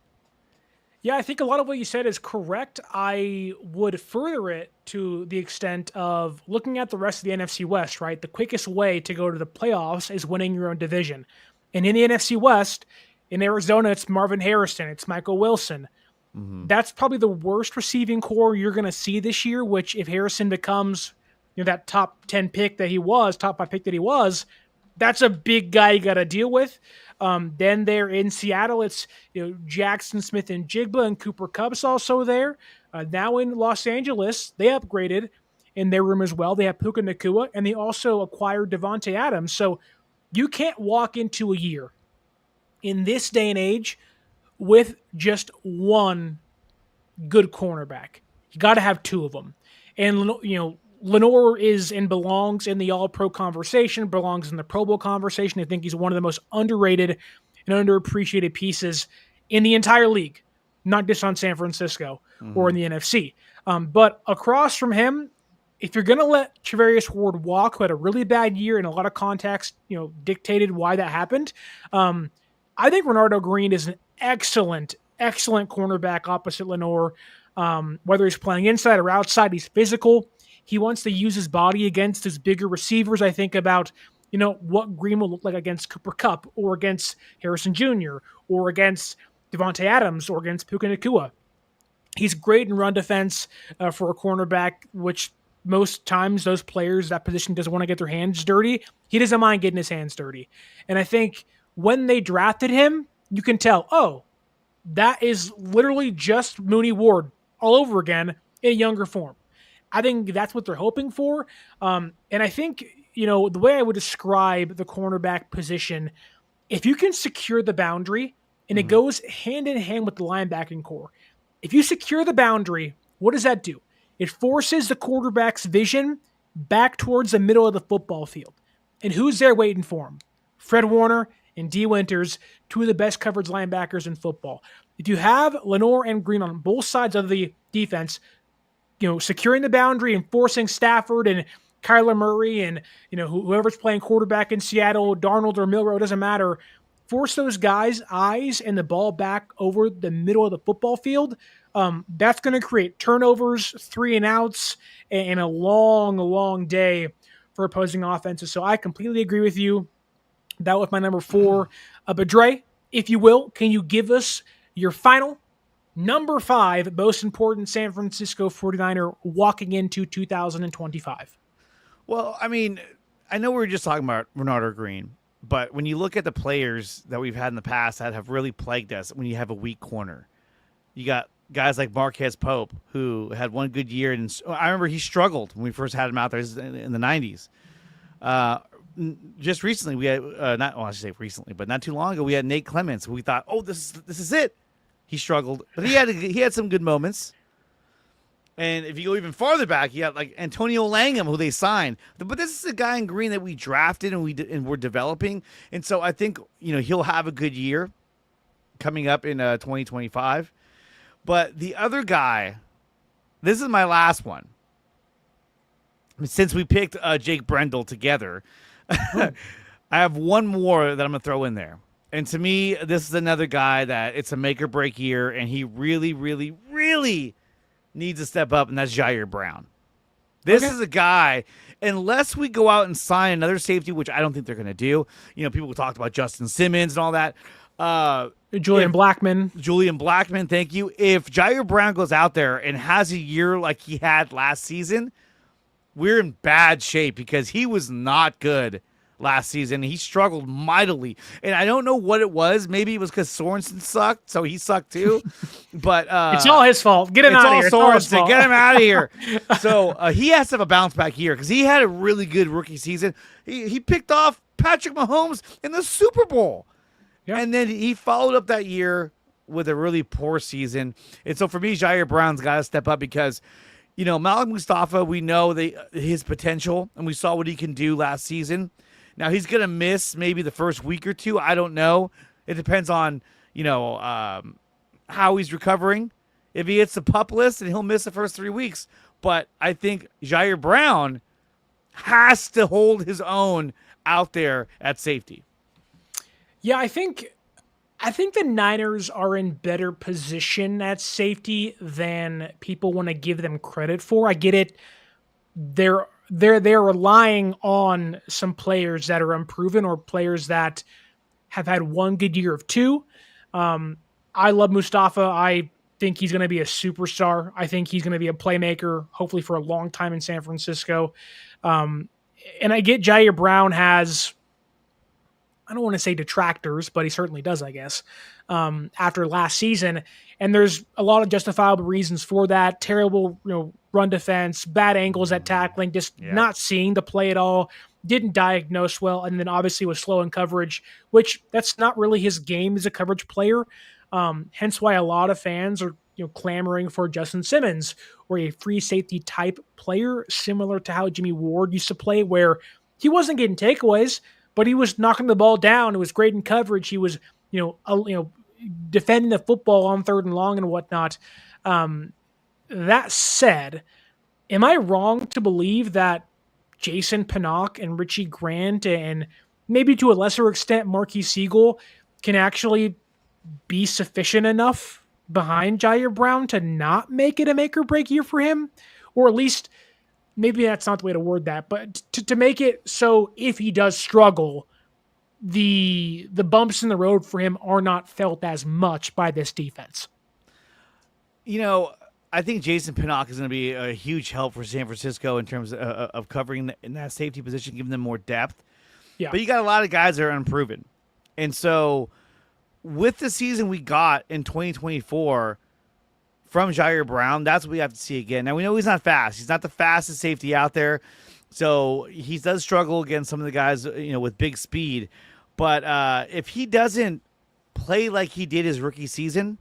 Yeah, I think a lot of what you said is correct. I would further it to the extent of looking at the rest of the NFC West, right? The quickest way to go to the playoffs is winning your own division. And in the NFC West, in Arizona, it's Marvin Harrison, it's Michael Wilson. Mm-hmm. That's probably the worst receiving core you're going to see this year, which if Harrison becomes that top 10 pick that he was, top 5 pick that he was, that's a big guy you got to deal with. Then there in Seattle, it's Jackson Smith and Jigba, and Cooper Kupp's also there. Now in Los Angeles, they upgraded in their room as well. They have Puka Nacua, and they also acquired Devontae Adams. So you can't walk into a year in this day and age with just one good cornerback. You got to have two of them. And, Lenore is and belongs in the All-Pro conversation, belongs in the Pro Bowl conversation. I think he's one of the most underrated and underappreciated pieces in the entire league, not just on San Francisco or in the NFC. But across from him, if you're going to let Charvarius Ward walk, who had a really bad year and a lot of context, dictated why that happened, I think Renardo Green is an excellent cornerback opposite Lenore. Whether he's playing inside or outside, he's physical. He wants to use his body against his bigger receivers. I think about, what Green will look like against Cooper Kupp or against Harrison Jr. or against Devontae Adams or against Puka Nacua. He's great in run defense for a cornerback, which most times those players, that position doesn't want to get their hands dirty. He doesn't mind getting his hands dirty. And I think when they drafted him, you can tell, that is literally just Mooney Ward all over again in a younger form. I think that's what they're hoping for. And I think, the way I would describe the cornerback position, if you can secure the boundary, and it goes hand in hand with the linebacking core. If you secure the boundary, what does that do? It forces the quarterback's vision back towards the middle of the football field. And who's there waiting for him? Fred Warner and D. Winters, two of the best coverage linebackers in football. If you have Lenore and Green on both sides of the defense, securing the boundary and forcing Stafford and Kyler Murray and, whoever's playing quarterback in Seattle, Darnold or Milroe, doesn't matter. Force those guys' eyes and the ball back over the middle of the football field. That's going to create turnovers, 3 and outs, and a long, long day for opposing offenses. So I completely agree with you. That was my number 4. But Dre, if you will, can you give us Your final, number 5 most important San Francisco 49er walking into 2025. Well, I mean, I know we were just talking about Renardo Green, but when you look at the players that we've had in the past that have really plagued us when you have a weak corner, you got guys like Marquez Pope, who had one good year. And I remember he struggled when we first had him out there in the 90s. Just recently, we had, I should say recently, but not too long ago, we had Nate Clements. We thought, oh, this is it. He struggled, but he had some good moments. And if you go even farther back, you got like Antonio Langham, who they signed. But this is a guy in green that we drafted and we're developing. And so I think, he'll have a good year coming up in 2025. But the other guy, this is my last one. Since we picked Jake Brendel together, I have one more that I'm going to throw in there. And to me, this is another guy that it's a make or break year, and he really, really, really needs to step up, and that's Jair Brown. This is a guy, unless we go out and sign another safety, which I don't think they're going to do. People talked about Justin Simmons and all that. Julian Blackmon, thank you. If Jair Brown goes out there and has a year like he had last season, we're in bad shape because he was not good last season. He struggled mightily. And I don't know what it was. Maybe it was because Sorensen sucked, so he sucked too. But it's all his fault. Get him out of here. It's all Sorensen. Get him out of here. So he has to have a bounce back year because he had a really good rookie season. He picked off Patrick Mahomes in the Super Bowl. Yep. And then he followed up that year with a really poor season. And so for me, Jair Brown's got to step up because, Malik Mustafa, we know his potential, and we saw what he can do last season. Now, he's going to miss maybe the first week or two. I don't know. It depends on, how he's recovering. If he hits the PUP list, then he'll miss the first 3 weeks. But I think Jair Brown has to hold his own out there at safety. Yeah, I think the Niners are in better position at safety than people want to give them credit for. I get it. They're relying on some players that are unproven or players that have had one good year of two. I love Mustafa. I think he's going to be a superstar. I think he's going to be a playmaker, hopefully for a long time in San Francisco. And I get Jair Brown has, I don't want to say detractors, but he certainly does, I guess, after last season. And there's a lot of justifiable reasons for that. Terrible, run defense, bad angles at tackling, just not seeing the play at all, didn't diagnose well, and then obviously was slow in coverage, which that's not really his game as a coverage player. Hence why a lot of fans are clamoring for Justin Simmons or a free safety type player, similar to how Jimmy Ward used to play, where he wasn't getting takeaways, but he was knocking the ball down. It was great in coverage. He was, defending the football on 3rd and long and whatnot. That said, am I wrong to believe that Jason Pinnock and Richie Grant and maybe to a lesser extent Marquis Siegel can actually be sufficient enough behind Jair Brown to not make it a make or break year for him? Or at least, maybe that's not the way to word that, but to make it so if he does struggle, the bumps in the road for him are not felt as much by this defense. I think Jason Pinnock is going to be a huge help for San Francisco in terms of covering in that safety position, giving them more depth. Yeah. But you got a lot of guys that are unproven. And so with the season we got in 2024 from Jair Brown, that's what we have to see again. Now, we know he's not fast. He's not the fastest safety out there. So he does struggle against some of the guys, with big speed. But if he doesn't play like he did his rookie season,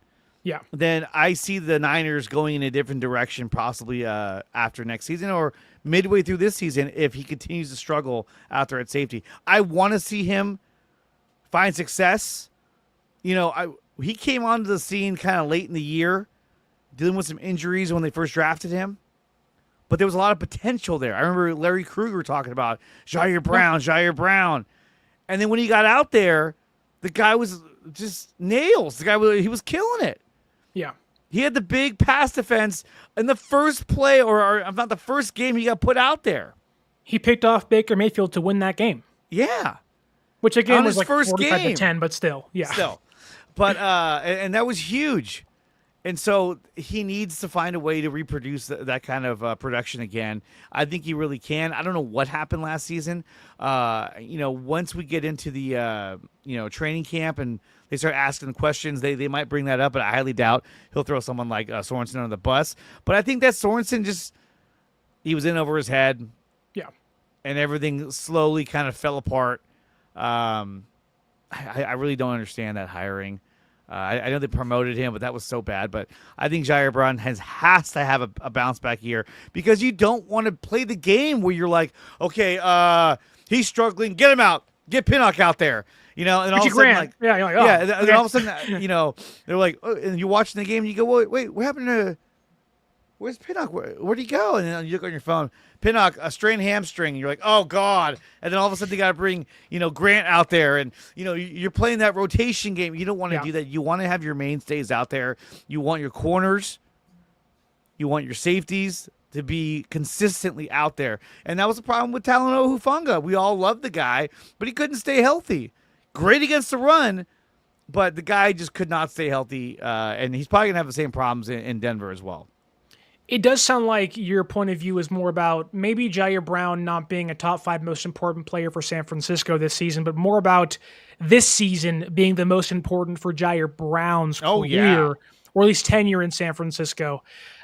then I see the Niners going in a different direction, possibly after next season or midway through this season if he continues to struggle out there at safety. I want to see him find success. He came onto the scene kind of late in the year, dealing with some injuries when they first drafted him. But there was a lot of potential there. I remember Larry Krueger talking about Jair Brown. And then when he got out there, the guy was just nails. He was killing it. Yeah. He had the big pass defense in the first play, or not the first game he got put out there. He picked off Baker Mayfield to win that game. Yeah. Which again on was like first 45 game. to 10, but still. Yeah. Still. But and that was huge. And so he needs to find a way to reproduce that kind of production again. I think he really can. I don't know what happened last season. Once we get into the training camp and they start asking the questions, they might bring that up, but I highly doubt he'll throw someone like Sorensen on the bus. But I think that Sorensen he was in over his head. Yeah. And everything slowly kind of fell apart. I really don't understand that hiring. I know they promoted him, but that was so bad. But I think Jair Brown has to have a bounce back year because you don't want to play the game where you're like, okay, he's struggling, get him out, get Pinnock out there, and all of a sudden, like, yeah, you're like, oh, yeah, and okay. all of a sudden, they're like, oh, and you're watching the game and you go, wait, what happened to? Where's Pinnock? Where'd he go? And then you look on your phone, Pinnock, a strained hamstring. And you're like, oh, God. And then all of a sudden they got to bring, Grant out there. And, you're playing that rotation game. You don't want to do that. You want to have your mainstays out there. You want your corners. You want your safeties to be consistently out there. And that was the problem with Talanoa Hufanga. We all loved the guy, but he couldn't stay healthy. Great against the run, but the guy just could not stay healthy. And he's probably going to have the same problems in Denver as well. It does sound like your point of view is more about maybe Jair Brown not being a top 5 most important player for San Francisco this season, but more about this season being the most important for Jair Brown's career, or at least tenure in San Francisco.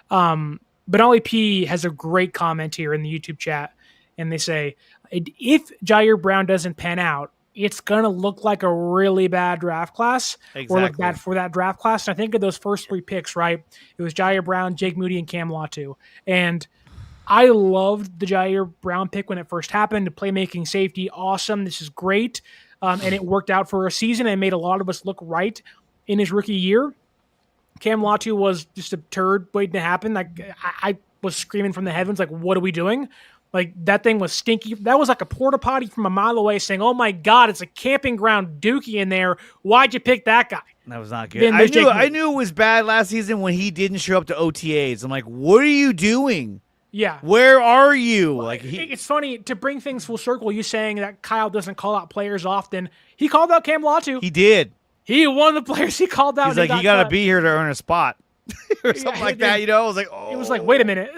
But Ollie P has a great comment here in the YouTube chat, and they say, if Jair Brown doesn't pan out, it's going to look like a really bad draft class or look bad for that draft class. And I think of those first 3 picks, right? It was Jair Brown, Jake Moody, and Cam Latu. And I loved the Jair Brown pick when it first happened. The playmaking safety, awesome. This is great. And it worked out for a season and made a lot of us look right in his rookie year. Cam Latu was just a turd waiting to happen. Like I was screaming from the heavens, like, what are we doing? Like, that thing was stinky. That was like a porta potty from a mile away saying, oh, my God, it's a camping ground dookie in there. Why'd you pick that guy? That was not good. I knew it was bad last season when he didn't show up to OTAs. I'm like, what are you doing? Yeah. Where are you? Well, it's funny, to bring things full circle, you saying that Kyle doesn't call out players often. He called out Cam Latu. He did. He one of the players he called out. He's like, you got to be here to earn a spot. Or something like that, I was like, oh. It was like, wait a minute.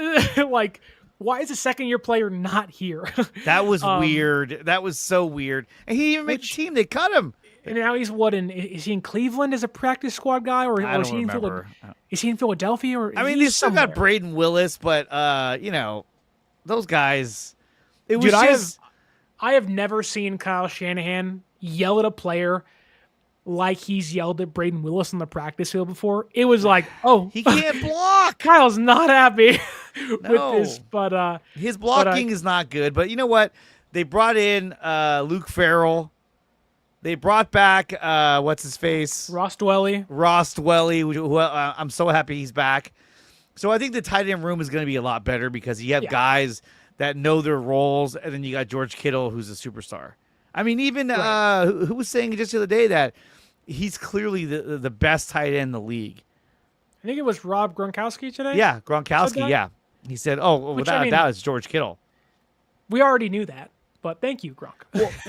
Like, why is a second-year player not here? That was weird. That was so weird. And he didn't even make the team. They cut him. And now he's is he in Cleveland as a practice squad guy? Or I is don't remember. Is he in Philadelphia? Or they still got Braden Willis, but, those guys, it was I have never seen Kyle Shanahan yell at a player like he's yelled at Braden Willis on the practice field before. It was like, oh. He can't block. Kyle's not happy with this. But his blocking is not good. But you know what? They brought in Luke Farrell. They brought back, what's his face? Ross Dwelly, who I'm so happy he's back. So I think the tight end room is going to be a lot better because you have guys that know their roles, and then you got George Kittle, who's a superstar. I mean, even who was saying just the other day that he's clearly the best tight end in the league. I think it was Rob Gronkowski today. Yeah, Gronkowski, yeah. He said, without a doubt, it's George Kittle. We already knew that, but thank you, Gronk.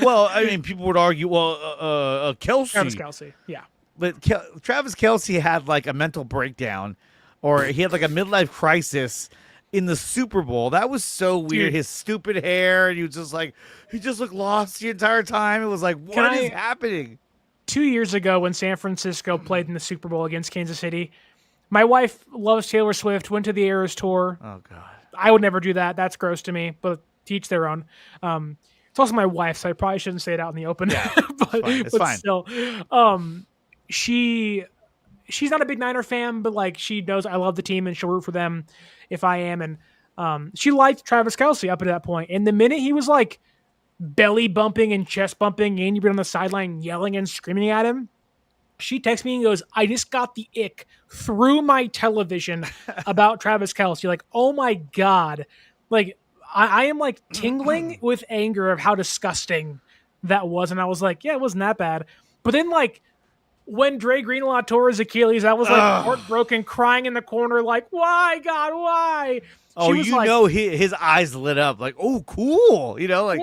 well, I mean, people would argue, Kelce. Travis Kelce, yeah. But Travis Kelce had like a mental breakdown, or he had like a midlife crisis in the Super Bowl. That was so weird. Dude. His stupid hair, and he just looked lost the entire time. It was like, what is happening? 2 years ago when San Francisco played in the Super Bowl against Kansas City, my wife loves Taylor Swift, went to the Eras Tour. Oh, God. I would never do that. That's gross to me, but teach their own. It's also my wife, so I probably shouldn't say it out in the open. Yeah, it's fine. Still, she's not a big Niner fan, but like she knows I love the team and she'll root for them if I am. And she liked Travis Kelce up to that point. And the minute he was like belly bumping and chest bumping, and you've been on the sideline yelling and screaming at him, she texts me and goes, I just got the ick through my television about Travis Kelce. Like, oh my God. Like, I am like tingling with anger of how disgusting that was. And I was like, yeah, it wasn't that bad. But then like when Dre Greenlaw tore his Achilles, I was like heartbroken, crying in the corner, like, why, God, why? His eyes lit up like, oh, cool. Like,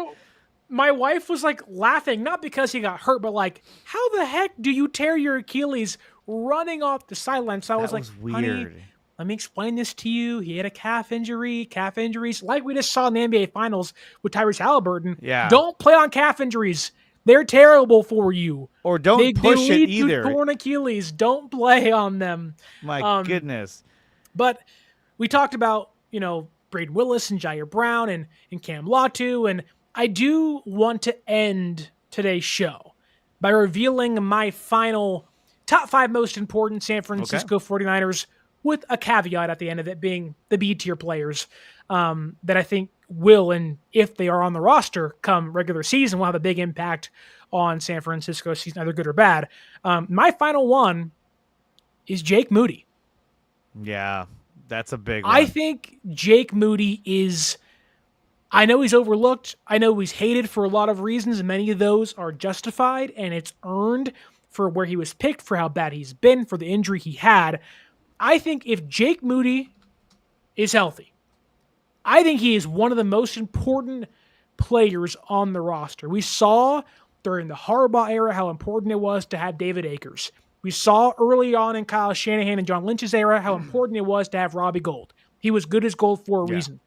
my wife was like laughing, not because he got hurt, but like, how the heck do you tear your Achilles running off the sideline? So I was That like, was honey, weird. let me explain this to you. He had a calf injury, calf injuries, like we just saw in the NBA Finals with Tyrese Halliburton. Yeah. Don't play on calf injuries. They're terrible for you. Or don't They push it lead to either. torn Achilles. Don't play on them. My goodness. But we talked about, Braid Willis and Jair Brown and Cam Latu, and I do want to end today's show by revealing my final top 5 most important San Francisco 49ers with a caveat at the end of it being the B tier players that I think will, and if they are on the roster come regular season, will have a big impact on San Francisco's season, either good or bad. My final one is Jake Moody. Yeah, that's a big one. I think Jake Moody is, I know he's overlooked. I know he's hated for a lot of reasons, and many of those are justified, and it's earned for where he was picked, for how bad he's been, for the injury he had. I think if Jake Moody is healthy, I think he is one of the most important players on the roster. We saw during the Harbaugh era how important it was to have David Akers. We saw early on in Kyle Shanahan and John Lynch's era how important it was to have Robbie Gould. He was good as gold for a reason.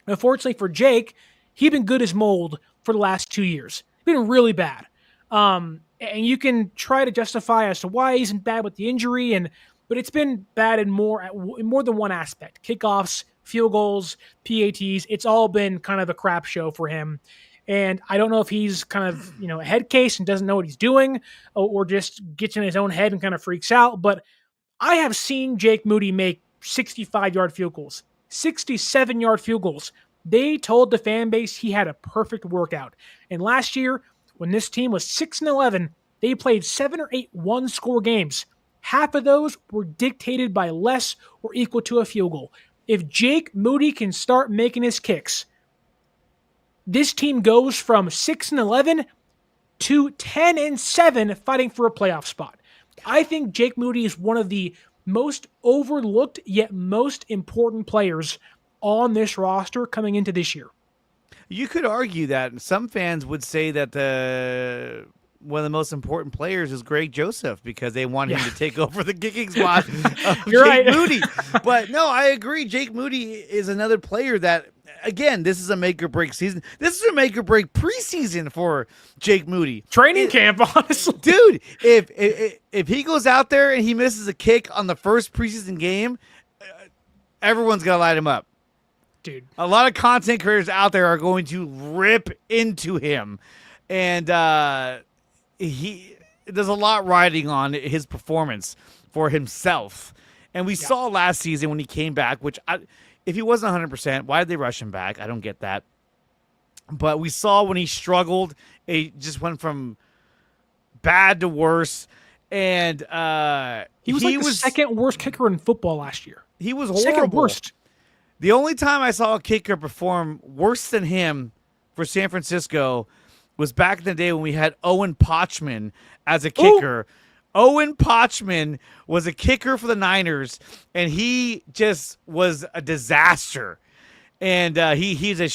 Unfortunately for Jake, he's been good as mold for the last 2 years. Been really bad. And you can try to justify as to why he's bad with the injury, but it's been bad in more than one aspect. Kickoffs, field goals, PATs, it's all been kind of a crap show for him. And I don't know if he's kind of, a head case and doesn't know what he's doing, or just gets in his own head and kind of freaks out. But I have seen Jake Moody make 65-yard field goals, 67-yard field goals. They told the fan base he had a perfect workout. And last year, when this team was 6-11, they played 7 or 8 one-score games. Half of those were dictated by less or equal to a field goal. If Jake Moody can start making his kicks, this team goes from 6-11 to 10-7 fighting for a playoff spot. I think Jake Moody is one of the most overlooked yet most important players on this roster coming into this year. You could argue that some fans would say that one of the most important players is Greg Joseph because they want him to take over the kicking spot of Jake Moody. But no, I agree. Jake Moody is another player that, again, this is a make or break season. This is a make or break preseason for Jake Moody. Training camp, honestly. Dude, if he goes out there and he misses a kick on the first preseason game, everyone's going to light him up. Dude. A lot of content creators out there are going to rip into him. And there's a lot riding on his performance for himself. And we saw last season when he came back, which if he wasn't 100%, why did they rush him back? I don't get that. But we saw when he struggled, it just went from bad to worse. And he was the second worst kicker in football last year. He was horrible. Second worst. The only time I saw a kicker perform worse than him for San Francisco was back in the day when we had Owen Pochman as a kicker. Ooh. Owen Pochman was a kicker for the Niners, and he just was a disaster. And he has a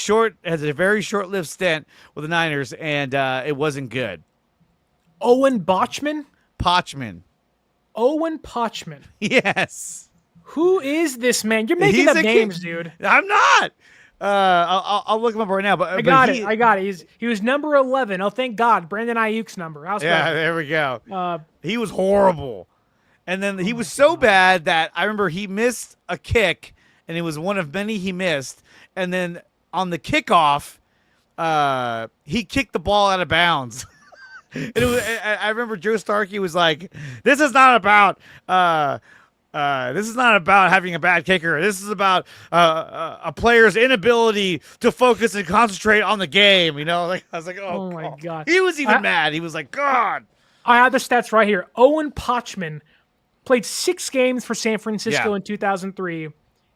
very short-lived stint with the Niners, and it wasn't good. Owen Pochman? Pochman. Owen Pochman. Yes. Who is this man? You're making up names, dude. I'm not. I'll look him up right now. But I got it. He was number 11. Oh, thank God. Brandon Aiyuk's number. There we go. He was horrible. And then he was so bad that I remember he missed a kick, and it was one of many he missed. And then on the kickoff, he kicked the ball out of bounds. I remember Joe Starkey was like, "This is not about having a bad kicker. This is about a player's inability to focus and concentrate on the game." I was like, "Oh my God!" He was even mad. He was like, "God." I have the stats right here. Owen Pochman played 6 games for San Francisco in 2003.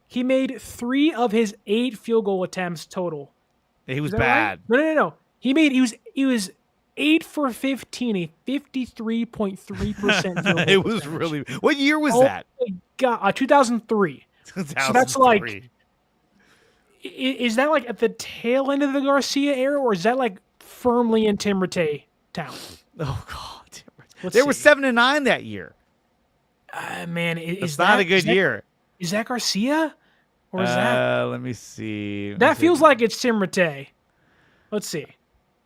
He made 3 of his 8 field goal attempts total. He was bad. Right? No. He was 8 for 15, a 53.3%. It was really. What year was that? My God, 2003. So that's like, is that like at the tail end of the Garcia era, or is that like firmly in Tim Rattay town. Oh God, Let's they were see. 7-9 that year. Man, It's not a good year. Is that Garcia? Or is that? Let me see. That feels like it's Tim Rattay. Let's see.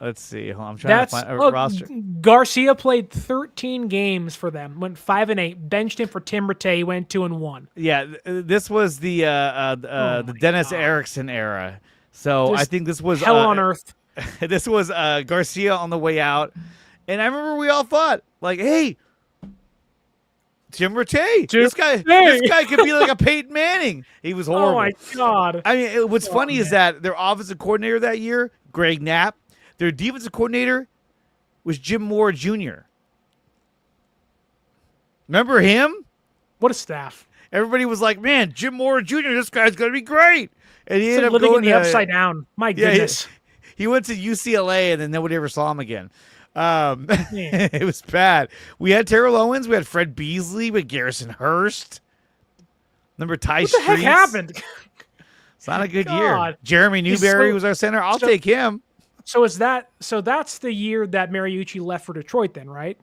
Let's see. Hold on, I'm trying to find a roster. Garcia played 13 games for them, went 5-8, benched him for Tim Rattay, he went 2-1. Yeah, this was the Dennis Erickson era. So I think this was hell on earth. This was Garcia on the way out, and I remember we all thought like, "Hey, Tim Rattay, this guy could be like a Peyton Manning." He was horrible. Oh my God! I mean, what's funny is that their offensive coordinator that year, Greg Knapp, their defensive coordinator was Jim Moore Jr. Remember him? What a staff! Everybody was like, "Man, Jim Moore Jr. This guy's gonna be great." And he ended up living going in the upside down. My goodness. He went to UCLA and then nobody ever saw him again. It was bad. We had Terrell Owens. We had Fred Beasley. We had Garrison Hurst. Remember Ty Streets? What the heck happened? It's not a good year. Jeremy Newberry was our center. I'll take him. So that's the year that Mariucci left for Detroit then, right?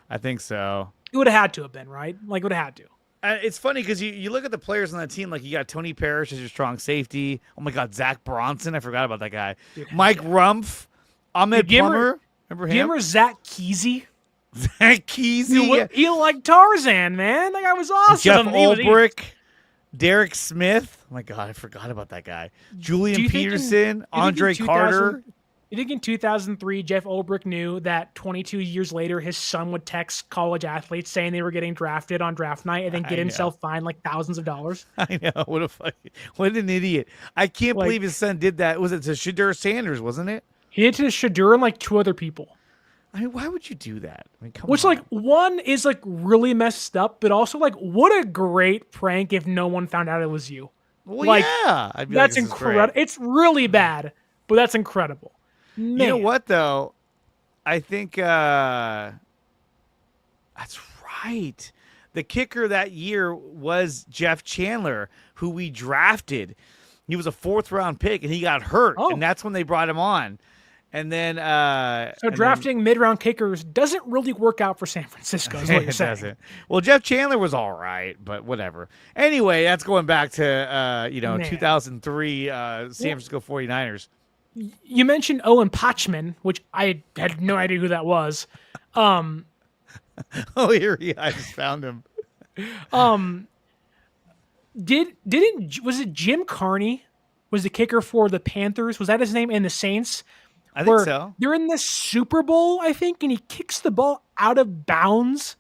I think so. It would have had to have been, right? Like, it would have had to. It's funny because you look at the players on that team, like you got Tony Parrish as your strong safety. Oh my God, Zach Bronson. I forgot about that guy. Dude, Mike Rumpf. Ahmed Plummer. Remember him? Remember Zach Kesey? Zach Kesey. He like Tarzan, man. That guy was awesome. Jeff Ulbrich. Derek Smith. Oh my God, I forgot about that guy. Julian Peterson. Andre Carter. You think in 2003, Jeff Ulbrich knew that 22 years later, his son would text college athletes saying they were getting drafted on draft night and then get himself fined like thousands of dollars? I know. What an idiot. I can't believe his son did that. Was it to Shadur Sanders, wasn't it? He did to Shadur and like 2 other people. I mean, why would you do that? I mean, come Which, on. like, one is like really messed up, but also like, what a great prank if no one found out it was you. Well, like, yeah. That's incredible. It's really bad, but that's incredible. Man. You know what, though? I think that's right. The kicker that year was Jeff Chandler, who we drafted. He was a 4th-round pick, and he got hurt, and that's when they brought him on. And then drafting mid-round kickers doesn't really work out for San Francisco, is what you're saying. Doesn't. Well, Jeff Chandler was all right, but whatever. Anyway, that's going back to 2003 San Francisco 49ers. You mentioned Owen Potchman, which I had no idea who that was. Oh, I just found him. Was it Jim Carney was the kicker for the Panthers? Was that his name? And the Saints? I think so. They're in the Super Bowl, I think, and he kicks the ball out of bounds.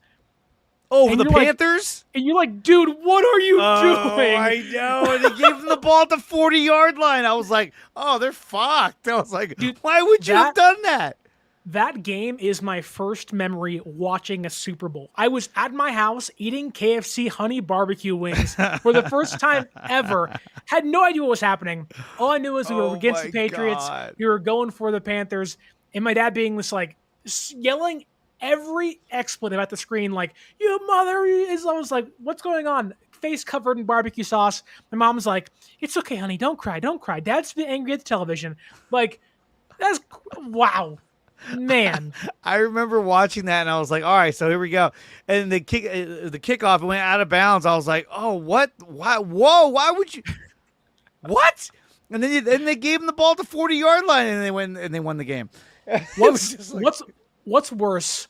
Oh, the Panthers? And you're like, dude, what are you doing? I know. And he gave him the ball at the 40-yard line. I was like, oh, they're fucked. I was like, dude, why would you have done that? That game is my first memory watching a Super Bowl. I was at my house eating KFC honey barbecue wings for the first time ever. Had no idea what was happening. All I knew was we were against the Patriots. God. We were going for the Panthers. And my dad being this like yelling every expletive at the screen, like, you mother is. I was like, what's going on? Face covered in barbecue sauce. My mom's like, it's okay, honey. Don't cry. Don't cry. Dad's been angry at the television. Like, that's wow. Man, I remember watching that and I was like, all right, so here we go. And the kickoff went out of bounds. I was like, oh, what? Why? Whoa, why would you? What? And then they gave him the ball at the 40-yard line and they won the game. What's worse,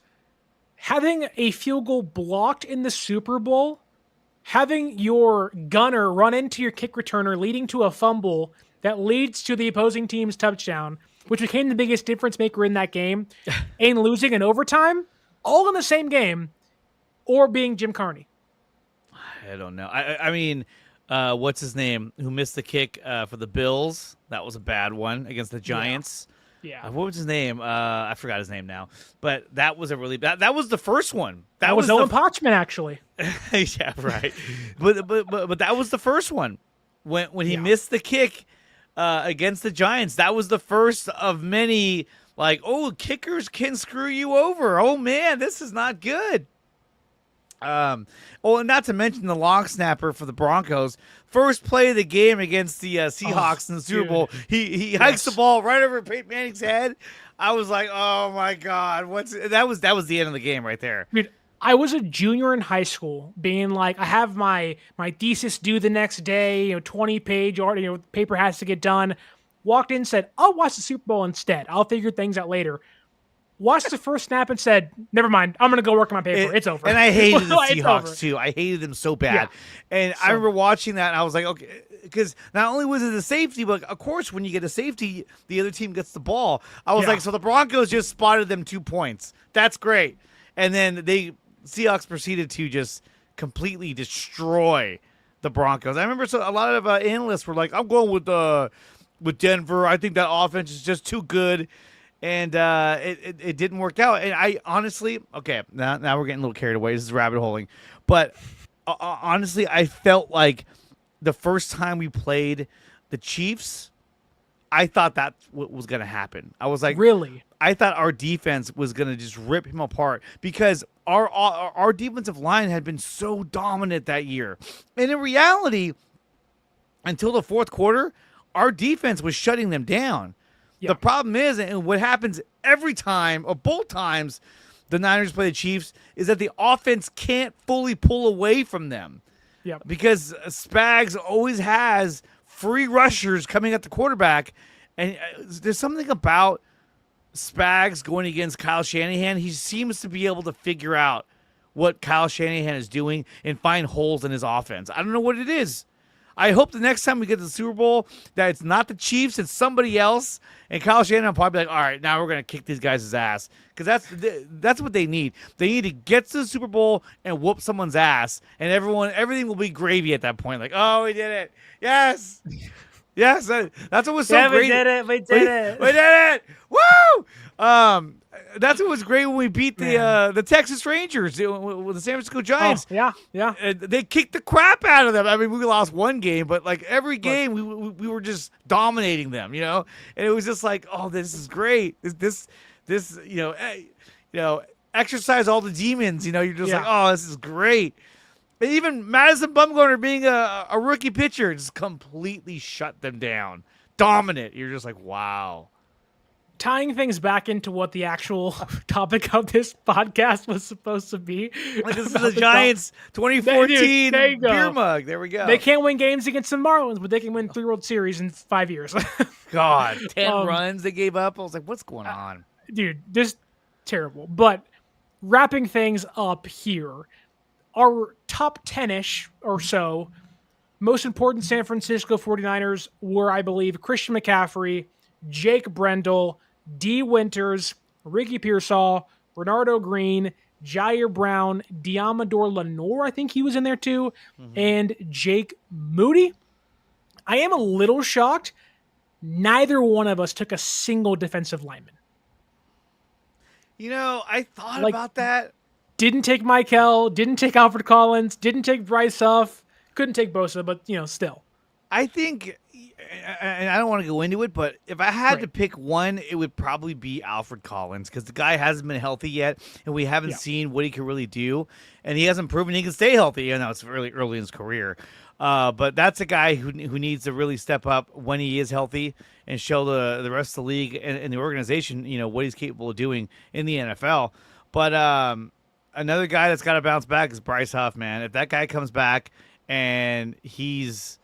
having a field goal blocked in the Super Bowl, having your gunner run into your kick returner leading to a fumble that leads to the opposing team's touchdown, which became the biggest difference maker in that game, and losing in overtime, all in the same game, or being Jim Carney? I don't know. I mean, what's his name? Who missed the kick for the Bills? That was a bad one against the Giants. Yeah. What was his name? I forgot his name now. But that was a really bad. That was the first one. That was Owen Potchman, actually. Yeah, right. but that was the first one when he missed the kick. Against the Giants. That was the first of many, like, oh, kickers can screw you over. Oh, man, this is not good. And not to mention the long snapper for the Broncos. First play of the game against the Seahawks in the Super Bowl. He hikes the ball right over Peyton Manning's head. I was like, oh my God, that was the end of the game right there. Dude, I was a junior in high school, being like, I have my thesis due the next day, 20-page or paper has to get done. Walked in, said, I'll watch the Super Bowl instead. I'll figure things out later. Watched the first snap and said, never mind, I'm going to go work on my paper. It's over. And I hated the Seahawks, too. I hated them so bad. Yeah. And I remember watching that, and I was like, okay, because not only was it a safety, but of course, when you get a safety, the other team gets the ball. I was like, so the Broncos just spotted them 2 points. That's great. And then Seahawks proceeded to just completely destroy the Broncos. I remember a lot of analysts were like, I'm going with Denver. I think that offense is just too good. And it didn't work out. And I honestly, okay, now we're getting a little carried away. This is rabbit holing. But honestly, I felt like the first time we played the Chiefs, I thought that was going to happen. I was like, really? I thought our defense was going to just rip him apart because our defensive line had been so dominant that year. And in reality, until the fourth quarter, our defense was shutting them down. Yeah. The problem is, and what happens every time, or both times, the Niners play the Chiefs, is that the offense can't fully pull away from them. Yeah. Because Spags always has free rushers coming at the quarterback. And there's something about Spags going against Kyle Shanahan. He seems to be able to figure out what Kyle Shanahan is doing and find holes in his offense. I don't know what it is. I hope the next time we get to the Super Bowl that it's not the Chiefs, it's somebody else. And Kyle Shanahan will probably be like, all right, now we're going to kick these guys' ass. Because that's what they need. They need to get to the Super Bowl and whoop someone's ass. And everything will be gravy at that point. Like, oh, we did it. Yes. Yes. That's what was so great. We did it. We did it. Woo! That's what was great when we beat the Texas Rangers with the San Francisco Giants. Oh, yeah. They kicked the crap out of them. I mean, we lost one game, but like every game we were just dominating them, And it was just like, oh, this is great. This exercise all the demons. You're just like, oh, this is great. And even Madison Bumgarner being a rookie pitcher just completely shut them down. Dominant. You're just like, wow. Tying things back into what the actual topic of this podcast was supposed to be. Like this is the Giants 2014 beer mug. There we go. They can't win games against the Marlins, but they can win 3 World Series in 5 years. God, 10 runs they gave up. I was like, what's going on? Dude, this terrible. But wrapping things up here, our top 10-ish or so most important San Francisco 49ers were, I believe, Christian McCaffrey, Jake Brendel, D. Winters, Ricky Pearsall, Renardo Green, Jair Brown, Diamador Lenore, I think he was in there too, and Jake Moody. I am a little shocked. Neither one of us took a single defensive lineman. I thought about that. Didn't take Michael, didn't take Alfred Collins, didn't take Bryce Huff, couldn't take Bosa, but, still. I think, and I don't want to go into it, but if I had to pick one, it would probably be Alfred Collins because the guy hasn't been healthy yet, and we haven't seen what he can really do, and he hasn't proven he can stay healthy. It's really early in his career. But that's a guy who needs to really step up when he is healthy and show the rest of the league and the organization, what he's capable of doing in the NFL. But another guy that's got to bounce back is Bryce Huff, man. If that guy comes back and he's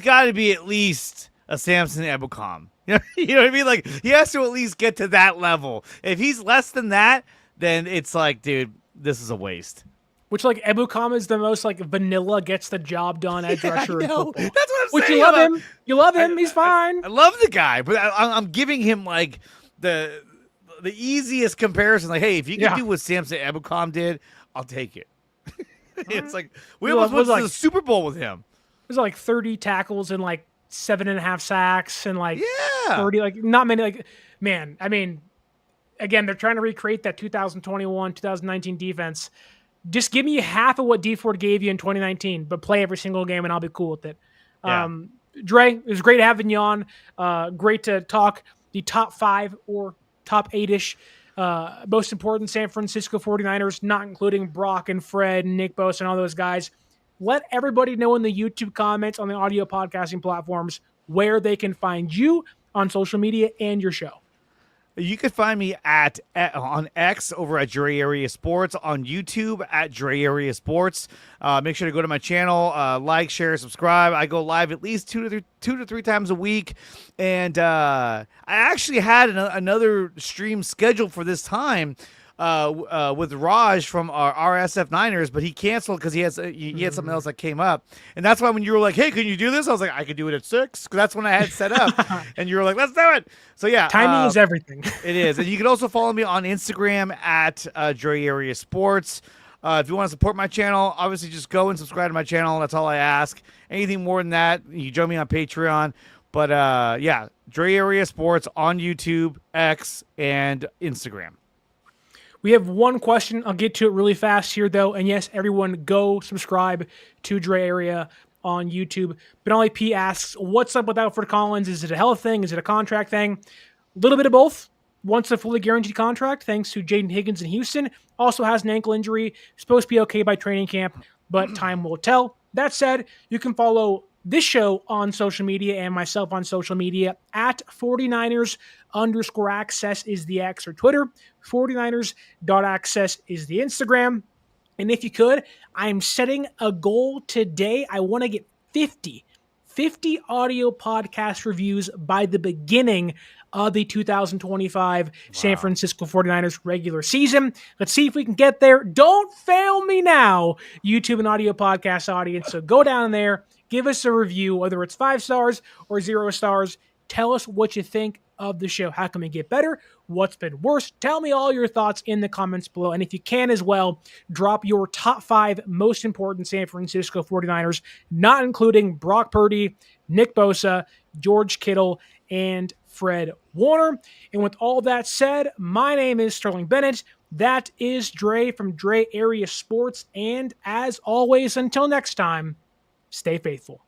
got to be at least a Samson Ebukam. You know what I mean? Like, he has to at least get to that level. If he's less than that, then it's like, dude, this is a waste. Which, Ebukam is the most, vanilla, gets the job done edge rusher in football. That's what I'm saying. You love him. You love him. He's fine. I love the guy, but I'm giving him, the easiest comparison. Like, hey, if you can do what Samson Ebukam did, I'll take it. It's like, we almost went to the Super Bowl with him. It was 30 tackles and 7.5 sacks and 30, not many. Man, I mean, again, they're trying to recreate that 2021, 2019 defense. Just give me half of what D Ford gave you in 2019, but play every single game and I'll be cool with it. Yeah. Dre, it was great having you on. Great to talk the top 5 or top 8-ish most important San Francisco 49ers, not including Brock and Fred, and Nick Bosa, and all those guys. Let everybody know in the YouTube comments on the audio podcasting platforms where they can find you on social media and your show. You can find me on X over at DreArea Sports, on YouTube at DreArea Sports. Make sure to go to my channel, like, share, subscribe. I go live at least two to three times a week, and I actually had another stream scheduled for this time with Raj from our RSF Niners, but he canceled because he had something else that came up, and that's why when you were like, "Hey, can you do this?" I was like, "I could do it at 6," because that's when I had set up, and you were like, "Let's do it." So yeah, timing is everything. It is, and you can also follow me on Instagram at DreArea Sports. If you want to support my channel, obviously just go and subscribe to my channel. That's all I ask. Anything more than that, you join me on Patreon. But yeah, DreArea Sports on YouTube, X, and Instagram. We have one question. I'll get to it really fast here, though. And yes, everyone go subscribe to DreArea on YouTube. Benali P asks, what's up with Alfred Collins? Is it a health thing? Is it a contract thing? A little bit of both. Wants a fully guaranteed contract, thanks to Jaden Higgins in Houston. Also has an ankle injury. Supposed to be okay by training camp, but time will tell. That said, you can follow this show on social media and myself on social media at 49ers_access is the X or Twitter. 49ers.access is the Instagram. And if you could, I'm setting a goal today. I want to get 50 audio podcast reviews by the beginning of the 2025 San Francisco 49ers regular season. Let's see if we can get there. Don't fail me now, YouTube and audio podcast audience. So go down there, give us a review, whether it's 5 stars or 0 stars. Tell us what you think of the show. How can we get better? What's been worse? Tell me all your thoughts in the comments below. And if you can as well, drop your top 5 most important San Francisco 49ers, not including Brock Purdy, Nick Bosa, George Kittle, and Fred Warner. And with all that said, my name is Sterling Bennett. That is Dre from DreArea Sports. And as always, until next time, stay faithful.